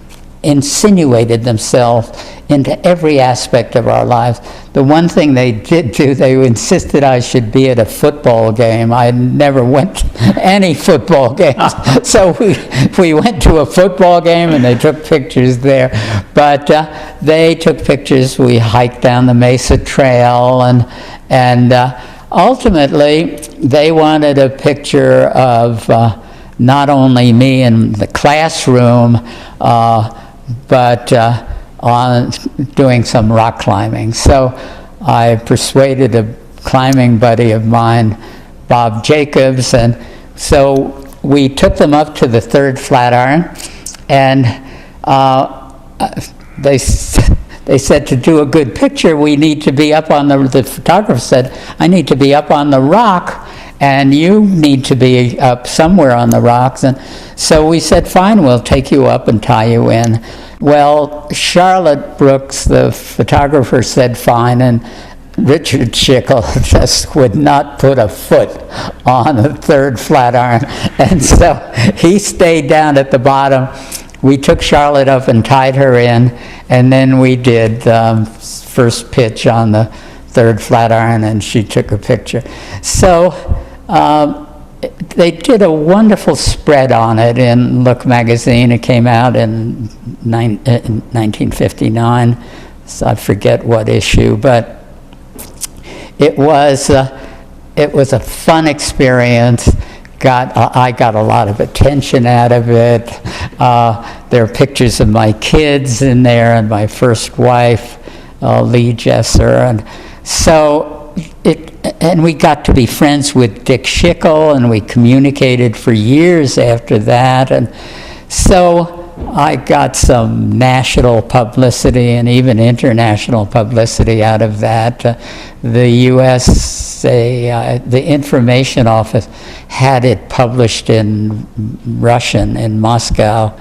insinuated themselves into every aspect of our lives. The one thing they did do, they insisted I should be at a football game. I never went to any football games. So we went to a football game, and they took pictures there. But they took pictures. We hiked down the Mesa Trail, and ultimately they wanted a picture of not only me in the classroom, but on doing some rock climbing. So I persuaded a climbing buddy of mine, Bob Jacobs, and so we took them up to the third Flatiron, and they said to do a good picture, we need to be up on the photographer said, I need to be up on the rock, and you need to be up somewhere on the rocks. And so we said, fine, we'll take you up and tie you in. Well, Charlotte Brooks, the photographer, said fine, and Richard Schickel just would not put a foot on the third Flatiron. And so he stayed down at the bottom. We took Charlotte up and tied her in, and then we did first pitch on the third Flatiron, and she took a picture. So they did a wonderful spread on it in Look magazine. It came out in 1959. So I forget what issue, but it was a fun experience. I got a lot of attention out of it. There are pictures of my kids in there and my first wife, Lee Jessor, and so and we got to be friends with Dick Schickel, and we communicated for years after that, and so I got some national publicity and even international publicity out of that. The the Information Office had it published in Russian in Moscow.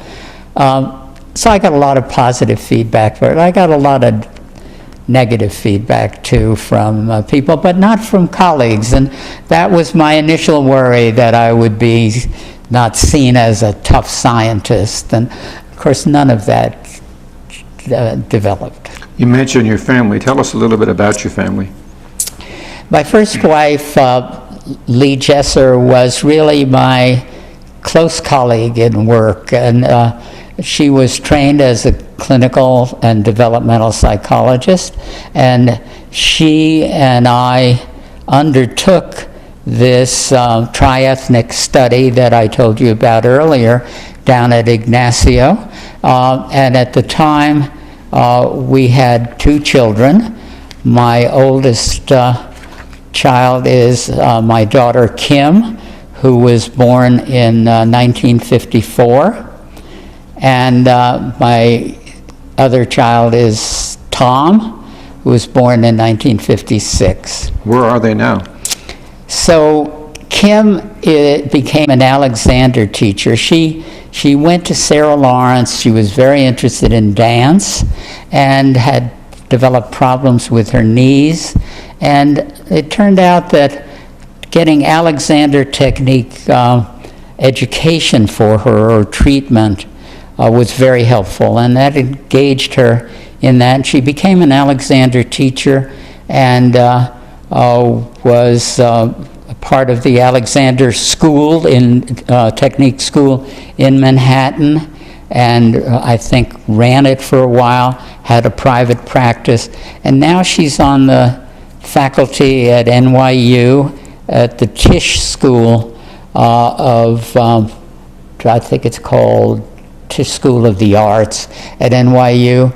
So I got a lot of positive feedback for it. I got a lot of negative feedback too from people, but not from colleagues. And that was my initial worry, that I would be not seen as a tough scientist. And of course, none of that developed. You mentioned your family. Tell us a little bit about your family. My first wife, Lee Jessor, was really my close colleague in work, and she was trained as a clinical and developmental psychologist, and she and I undertook this triethnic study that I told you about earlier down at Ignacio, and at the time we had 2 children. My oldest child is my daughter Kim, who was born in 1954, and my other child is Tom, who was born in 1956. Where are they now? So Kim became an Alexander teacher. She went to Sarah Lawrence. She was very interested in dance and had developed problems with her knees. And it turned out that getting Alexander technique education for her, or treatment, was very helpful. And that engaged her in that. And she became an Alexander teacher and was a part of the Alexander School, technique school in Manhattan, and I think ran it for a while, had a private practice, and now she's on the faculty at NYU at the Tisch School of, I think it's called Tisch School of the Arts at NYU,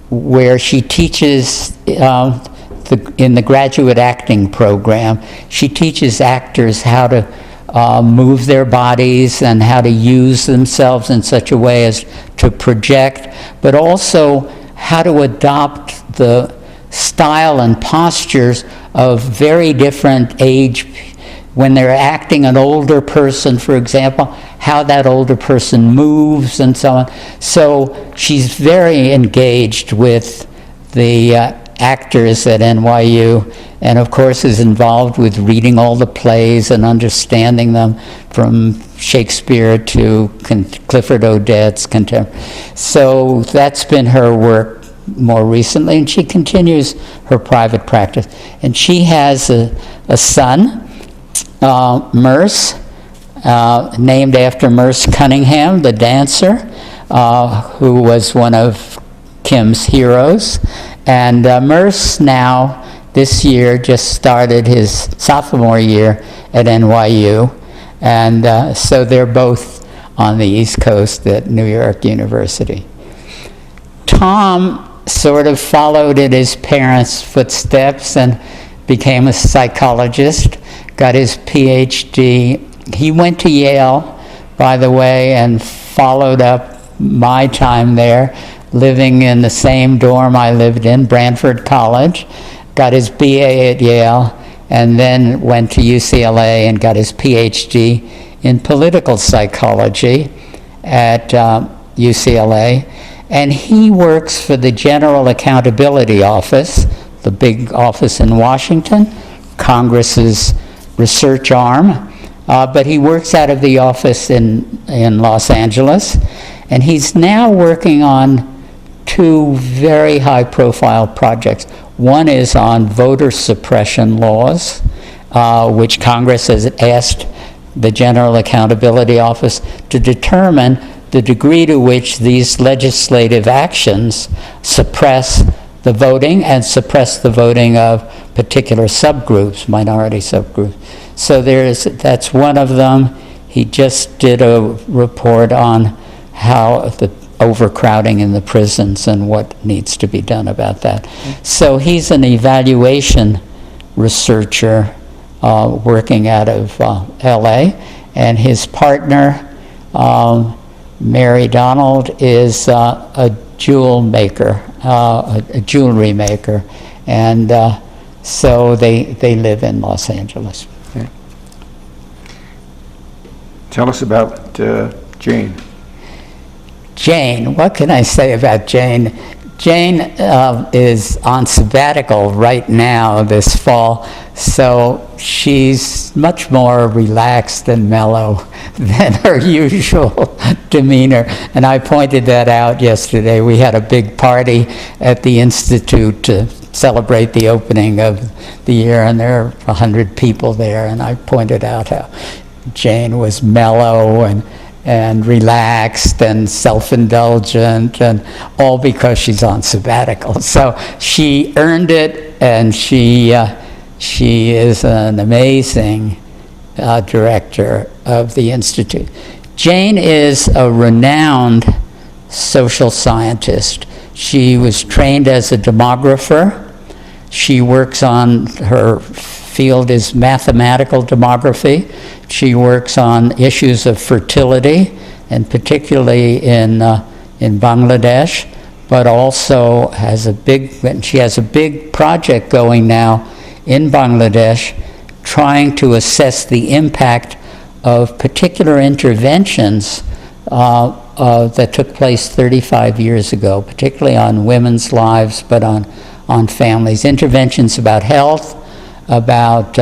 where she teaches in the graduate acting program. She teaches actors how to move their bodies and how to use themselves in such a way as to project, but also how to adopt the style and postures of very different age. When they're acting an older person, for example, how that older person moves and so on. So she's very engaged with the actors at NYU, and of course is involved with reading all the plays and understanding them, from Shakespeare to Clifford Odets contemporary. So that's been her work more recently, and she continues her private practice. And she has a son, Merce, named after Merce Cunningham, the dancer, who was one of Kim's heroes. And Merce now, this year, just started his sophomore year at NYU. And so they're both on the East Coast at New York University. Tom sort of followed in his parents' footsteps and became a psychologist, got his PhD. He went to Yale, by the way, and followed up my time there, living in the same dorm I lived in, Branford College, got his BA at Yale, and then went to UCLA and got his PhD in political psychology at UCLA. And he works for the General Accountability Office, the big office in Washington, Congress's research arm. But he works out of the office in Los Angeles. And he's now working on two very high-profile projects. One is on voter suppression laws, which Congress has asked the General Accountability Office to determine the degree to which these legislative actions suppress the voting and suppress the voting of particular subgroups, minority subgroups. So that's one of them. He just did a report on how the overcrowding in the prisons and what needs to be done about that. So he's an evaluation researcher working out of LA, and his partner, Mary Donald, is a jewel maker, a jewelry maker, and so they live in Los Angeles. Okay. Tell us about Jane. Jane, what can I say about Jane? Jane is on sabbatical right now this fall, so she's much more relaxed and mellow than her usual demeanor. And I pointed that out yesterday. We had a big party at the Institute to celebrate the opening of the year, and there were 100 people there, and I pointed out how Jane was mellow and relaxed and self-indulgent, and all because she's on sabbatical. So she earned it, and she is an amazing director of the Institute. Jane is a renowned social scientist. She was trained as a demographer. She works on, her field is mathematical demography. She works on issues of fertility, and particularly in Bangladesh, but also she has a big project going now in Bangladesh trying to assess the impact of particular interventions that took place 35 years ago, particularly on women's lives, but on families. Interventions about health, about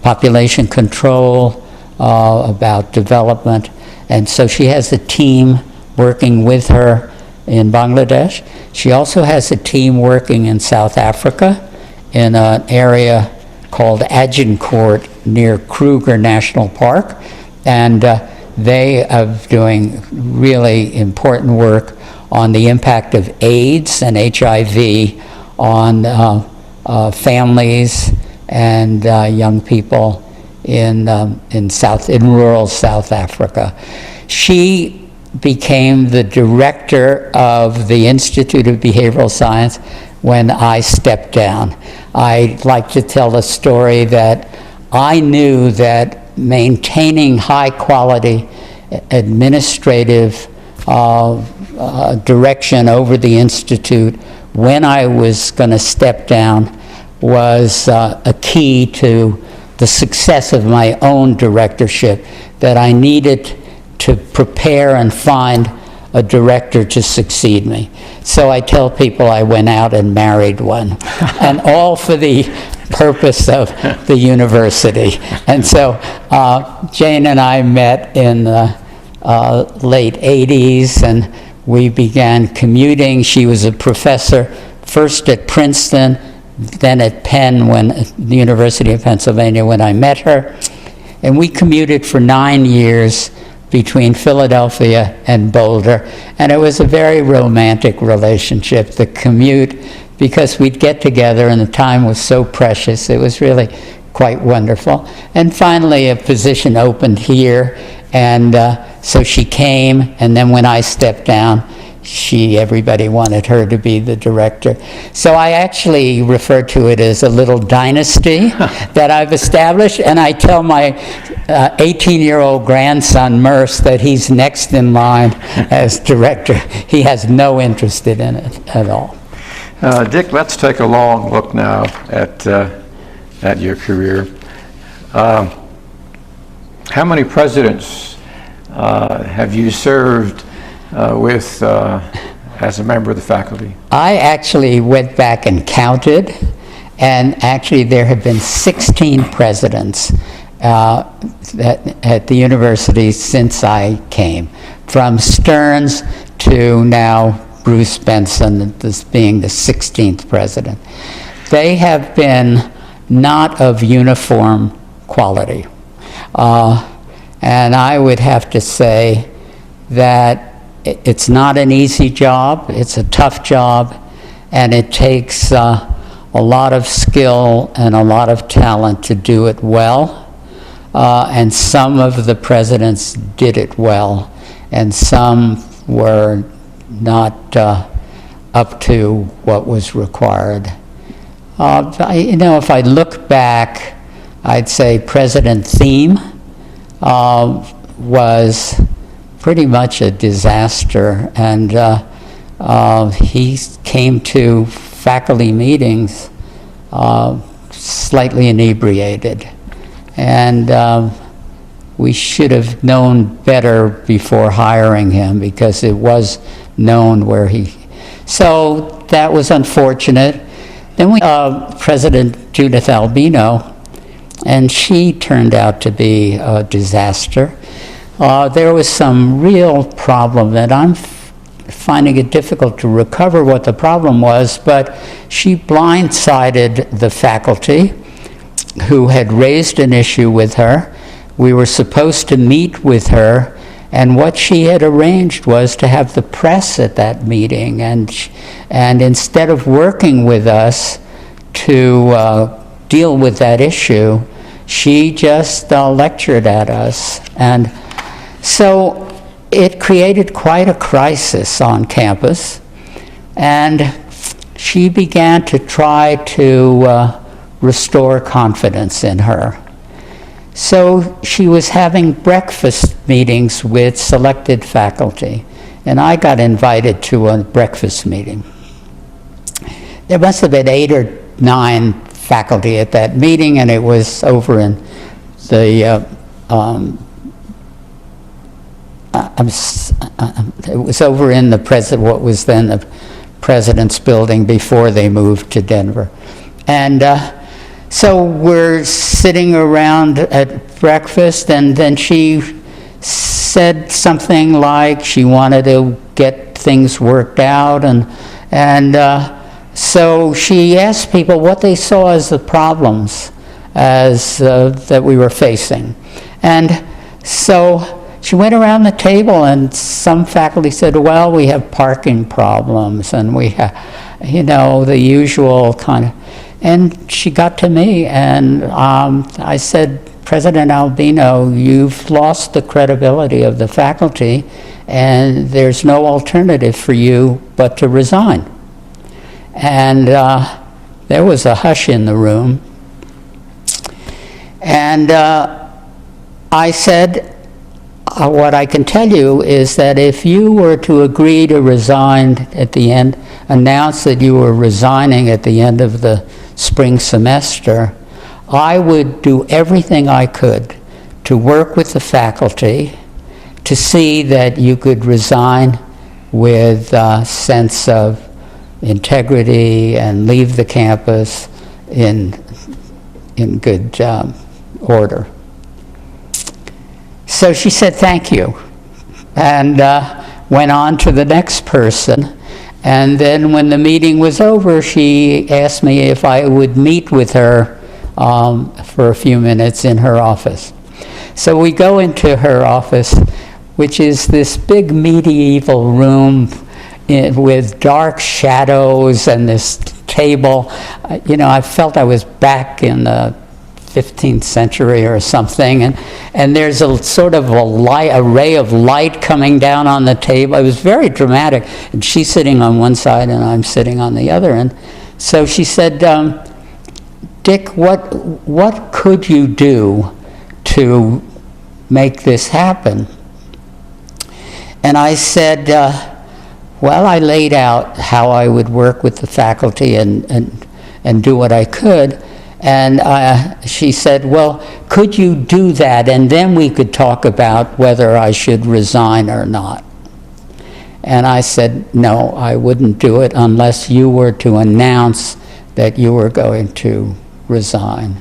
population control, about development. And so she has a team working with her in Bangladesh. She also has a team working in South Africa in an area called Agincourt near Kruger National Park. And they are doing really important work on the impact of AIDS and HIV on families and young people in rural South Africa. She became the director of the Institute of Behavioral Science when I stepped down. I like to tell the story that I knew that maintaining high quality administrative direction over the Institute when I was going to step down was a key to the success of my own directorship, that I needed to prepare and find a director to succeed me. So I tell people I went out and married one, and all for the purpose of the university. And so Jane and I met in the late 80s, and we began commuting. She was a professor first at Princeton, then at Penn, the University of Pennsylvania, when I met her. And we commuted for 9 years between Philadelphia and Boulder. And it was a very romantic relationship, the commute, because we'd get together and the time was so precious. It was really quite wonderful. And finally, a position opened here, and so she came, and then when I stepped down, everybody wanted her to be the director. So I actually refer to it as a little dynasty that I've established, and I tell my 18-year-old grandson, Merce, that he's next in line as director. He has no interest in it at all. Dick, let's take a long look now at your career. How many presidents have you served with as a member of the faculty? I actually went back and counted, and actually there have been 16 presidents at the university since I came, from Stearns to now Bruce Benson, this being the 16th president. They have been not of uniform quality. And I would have to say that it's not an easy job, it's a tough job, and it takes a lot of skill and a lot of talent to do it well. And some of the presidents did it well, and some were not up to what was required. If I look back, I'd say President Thiem was pretty much a disaster, and he came to faculty meetings slightly inebriated, and we should have known better before hiring him, because it was known where he... So that was unfortunate. Then we President Judith Albino, and she turned out to be a disaster. There was some real problem, and I'm finding it difficult to recover what the problem was, but she blindsided the faculty who had raised an issue with her. We were supposed to meet with her, and what she had arranged was to have the press at that meeting, and instead of working with us to deal with that issue, she just lectured at us. And so it created quite a crisis on campus, and she began to try to restore confidence in her. So she was having breakfast meetings with selected faculty, and I got invited to a breakfast meeting. There must have been 8 or 9 faculty at that meeting, and it was over in the it was over in the what was then the President's Building before they moved to Denver. And so we're sitting around at breakfast, and then she said something like she wanted to get things worked out, and so she asked people what they saw as the problems that we were facing. And so she went around the table, and some faculty said, well, we have parking problems, and we have, the usual kind of... And she got to me, and I said, President Albino, you've lost the credibility of the faculty, and there's no alternative for you but to resign. And there was a hush in the room. And I said, what I can tell you is that if you were to agree to resign at the end, announce that you were resigning at the end of the spring semester, I would do everything I could to work with the faculty to see that you could resign with a sense of integrity and leave the campus in good order. So she said, thank you, and went on to the next person. And then when the meeting was over, she asked me if I would meet with her for a few minutes in her office. So we go into her office, which is this big medieval room with dark shadows and this table. I felt I was back in the 15th century or something, and there's a sort of a ray of light coming down on the table. It was very dramatic, and she's sitting on one side and I'm sitting on the other. And so she said, Dick, what could you do to make this happen? And I said, well, I laid out how I would work with the faculty and do what I could. And she said, well, could you do that? And then we could talk about whether I should resign or not. And I said, no, I wouldn't do it unless you were to announce that you were going to resign.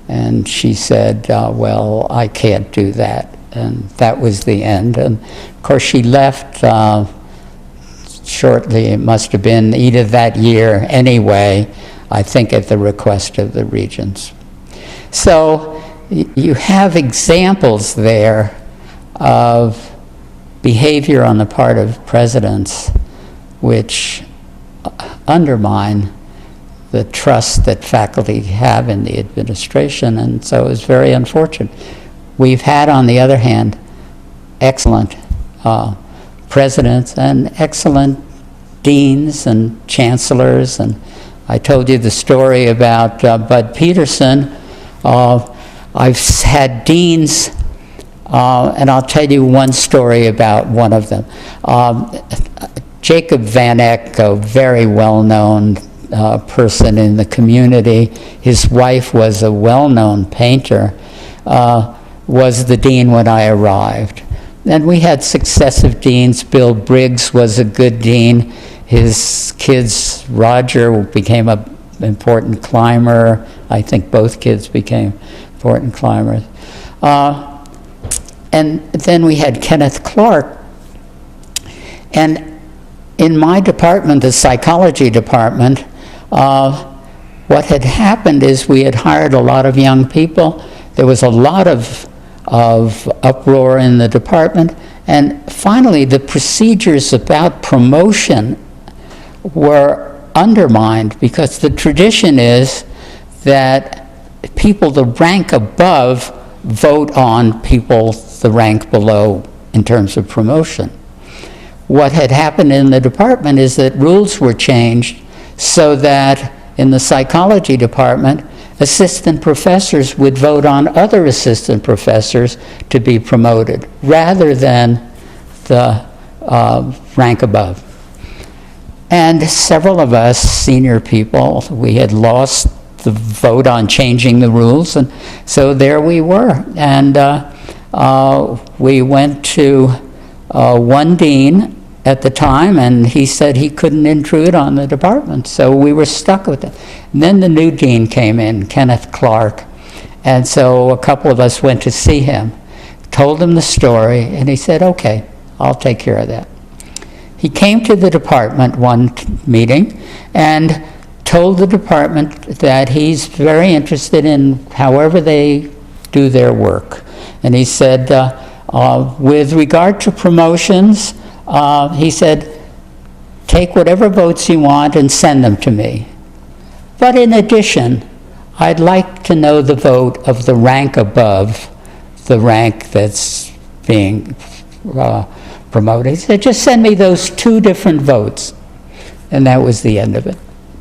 And she said, well, I can't do that. And that was the end. And of course, she left shortly, it must have been either that year anyway, I think at the request of the regents. So you have examples there of behavior on the part of presidents which undermine the trust that faculty have in the administration, and so it's very unfortunate. We've had, on the other hand, excellent presidents and excellent deans and chancellors, and I told you the story about Bud Peterson. I've had deans, and I'll tell you one story about one of them. Jacob Van Eck, a very well-known person in the community, his wife was a well-known painter, was the dean when I arrived. And we had successive deans. Bill Briggs was a good dean. His kids, Roger, became an important climber. I think both kids became important climbers. And then we had Kenneth Clark. And in my department, the psychology department, what had happened is we had hired a lot of young people. There was a lot of uproar in the department. And finally, the procedures about promotion were undermined, because the tradition is that people the rank above vote on people the rank below in terms of promotion. What had happened in the department is that rules were changed so that in the psychology department, assistant professors would vote on other assistant professors to be promoted rather than the rank above. And several of us senior people, we had lost the vote on changing the rules, and so there we were. And we went to one dean at the time, and he said he couldn't intrude on the department, so we were stuck with it. And then the new dean came in, Kenneth Clark, and so a couple of us went to see him, told him the story, and he said, okay, I'll take care of that. He came to the department one meeting and told the department that he's very interested in however they do their work. And he said, with regard to promotions, he said, take whatever votes you want and send them to me. But in addition, I'd like to know the vote of the rank above the rank that's being promoted. He said, just send me those two different votes. And that was the end of it.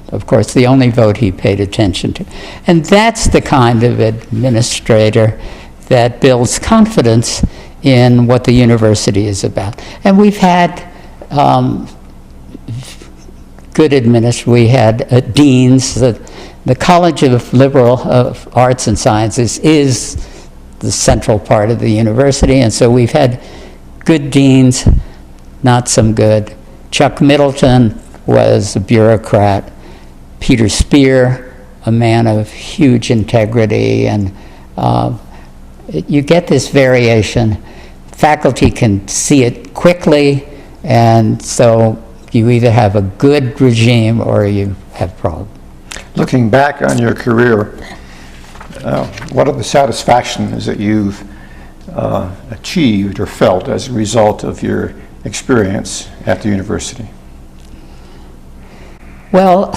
Of course, the only vote he paid attention to. And that's the kind of administrator that builds confidence in what the university is about. And we've had good administrators. We had deans. The College of Liberal Arts and Sciences is the central part of the university, and so we've had good deans, not some good. Chuck Middleton was a bureaucrat. Peter Spear, a man of huge integrity, and you get this variation. Faculty can see it quickly, and so you either have a good regime or you have problems. Looking back on your career, what are the satisfactions that you've achieved or felt as a result of your experience at the university? Well,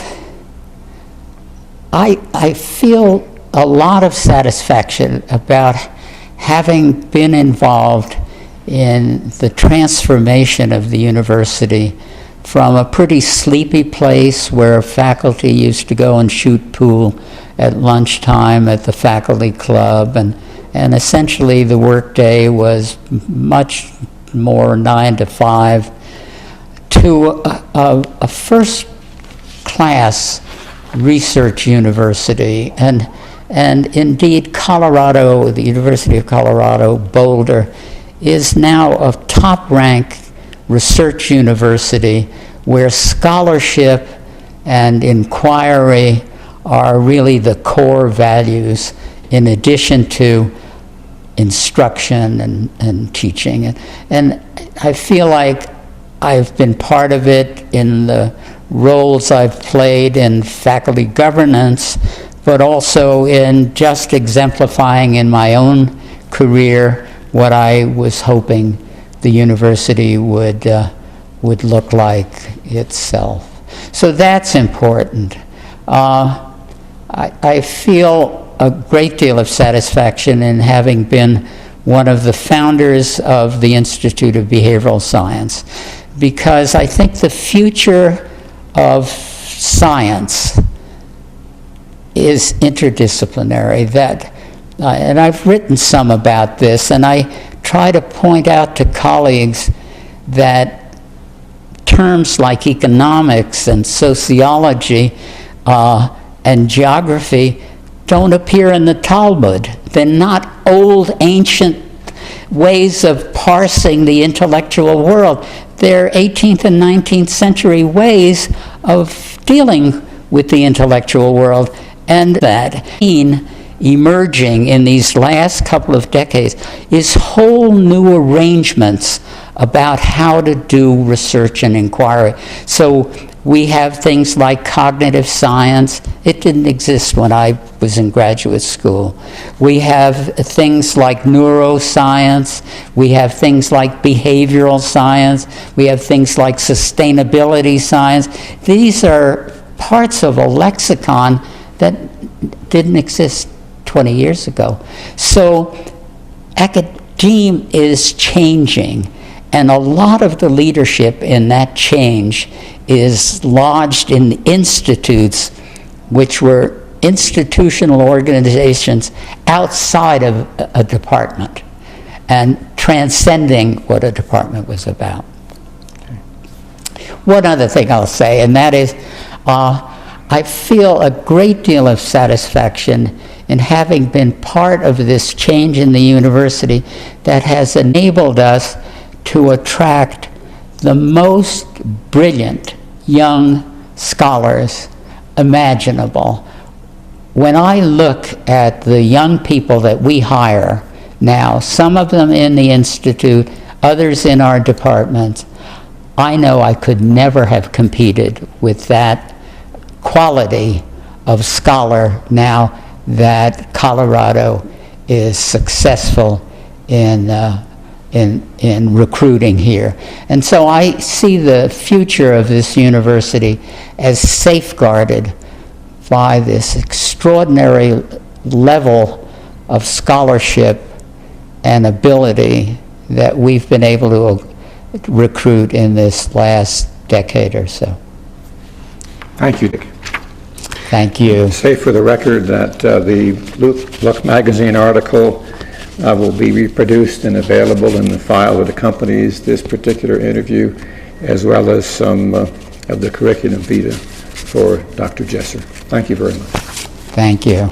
I feel a lot of satisfaction about having been involved in the transformation of the university from a pretty sleepy place where faculty used to go and shoot pool at lunchtime at the faculty club, and essentially the workday was much more 9 to 5, to a first-class research university. And indeed, Colorado, the University of Colorado, Boulder, is now a top-ranked research university where scholarship and inquiry are really the core values, in addition to instruction and teaching. And I feel like I've been part of it in the roles I've played in faculty governance, but also in just exemplifying in my own career what I was hoping the university would look like itself. So that's important. I feel a great deal of satisfaction in having been one of the founders of the Institute of Behavioral Science, because I think the future of science is interdisciplinary. And I've written some about this, and I try to point out to colleagues that terms like economics and sociology and geography don't appear in the Talmud. They're not old, ancient ways of parsing the intellectual world. They're 18th and 19th century ways of dealing with the intellectual world. And that emerging in these last couple of decades is whole new arrangements about how to do research and inquiry. So we have things like cognitive science. It didn't exist when I was in graduate school. We have things like neuroscience. We have things like behavioral science. We have things like sustainability science. These are parts of a lexicon that didn't exist 20 years ago. So academia is changing, and a lot of the leadership in that change is lodged in institutes, which were institutional organizations outside of a department and transcending what a department was about. One other thing I'll say, and that is I feel a great deal of satisfaction in having been part of this change in the university that has enabled us to attract the most brilliant young scholars imaginable. When I look at the young people that we hire now, some of them in the institute, others in our departments, I know I could never have competed with that quality of scholar now that Colorado is successful in recruiting here. And so I see the future of this university as safeguarded by this extraordinary level of scholarship and ability that we've been able to recruit in this last decade or so. Thank you, Dick. Thank you. Say for the record that the Look magazine article will be reproduced and available in the file that accompanies this particular interview, as well as some of the curriculum vitae for Dr. Jessor. Thank you very much. Thank you.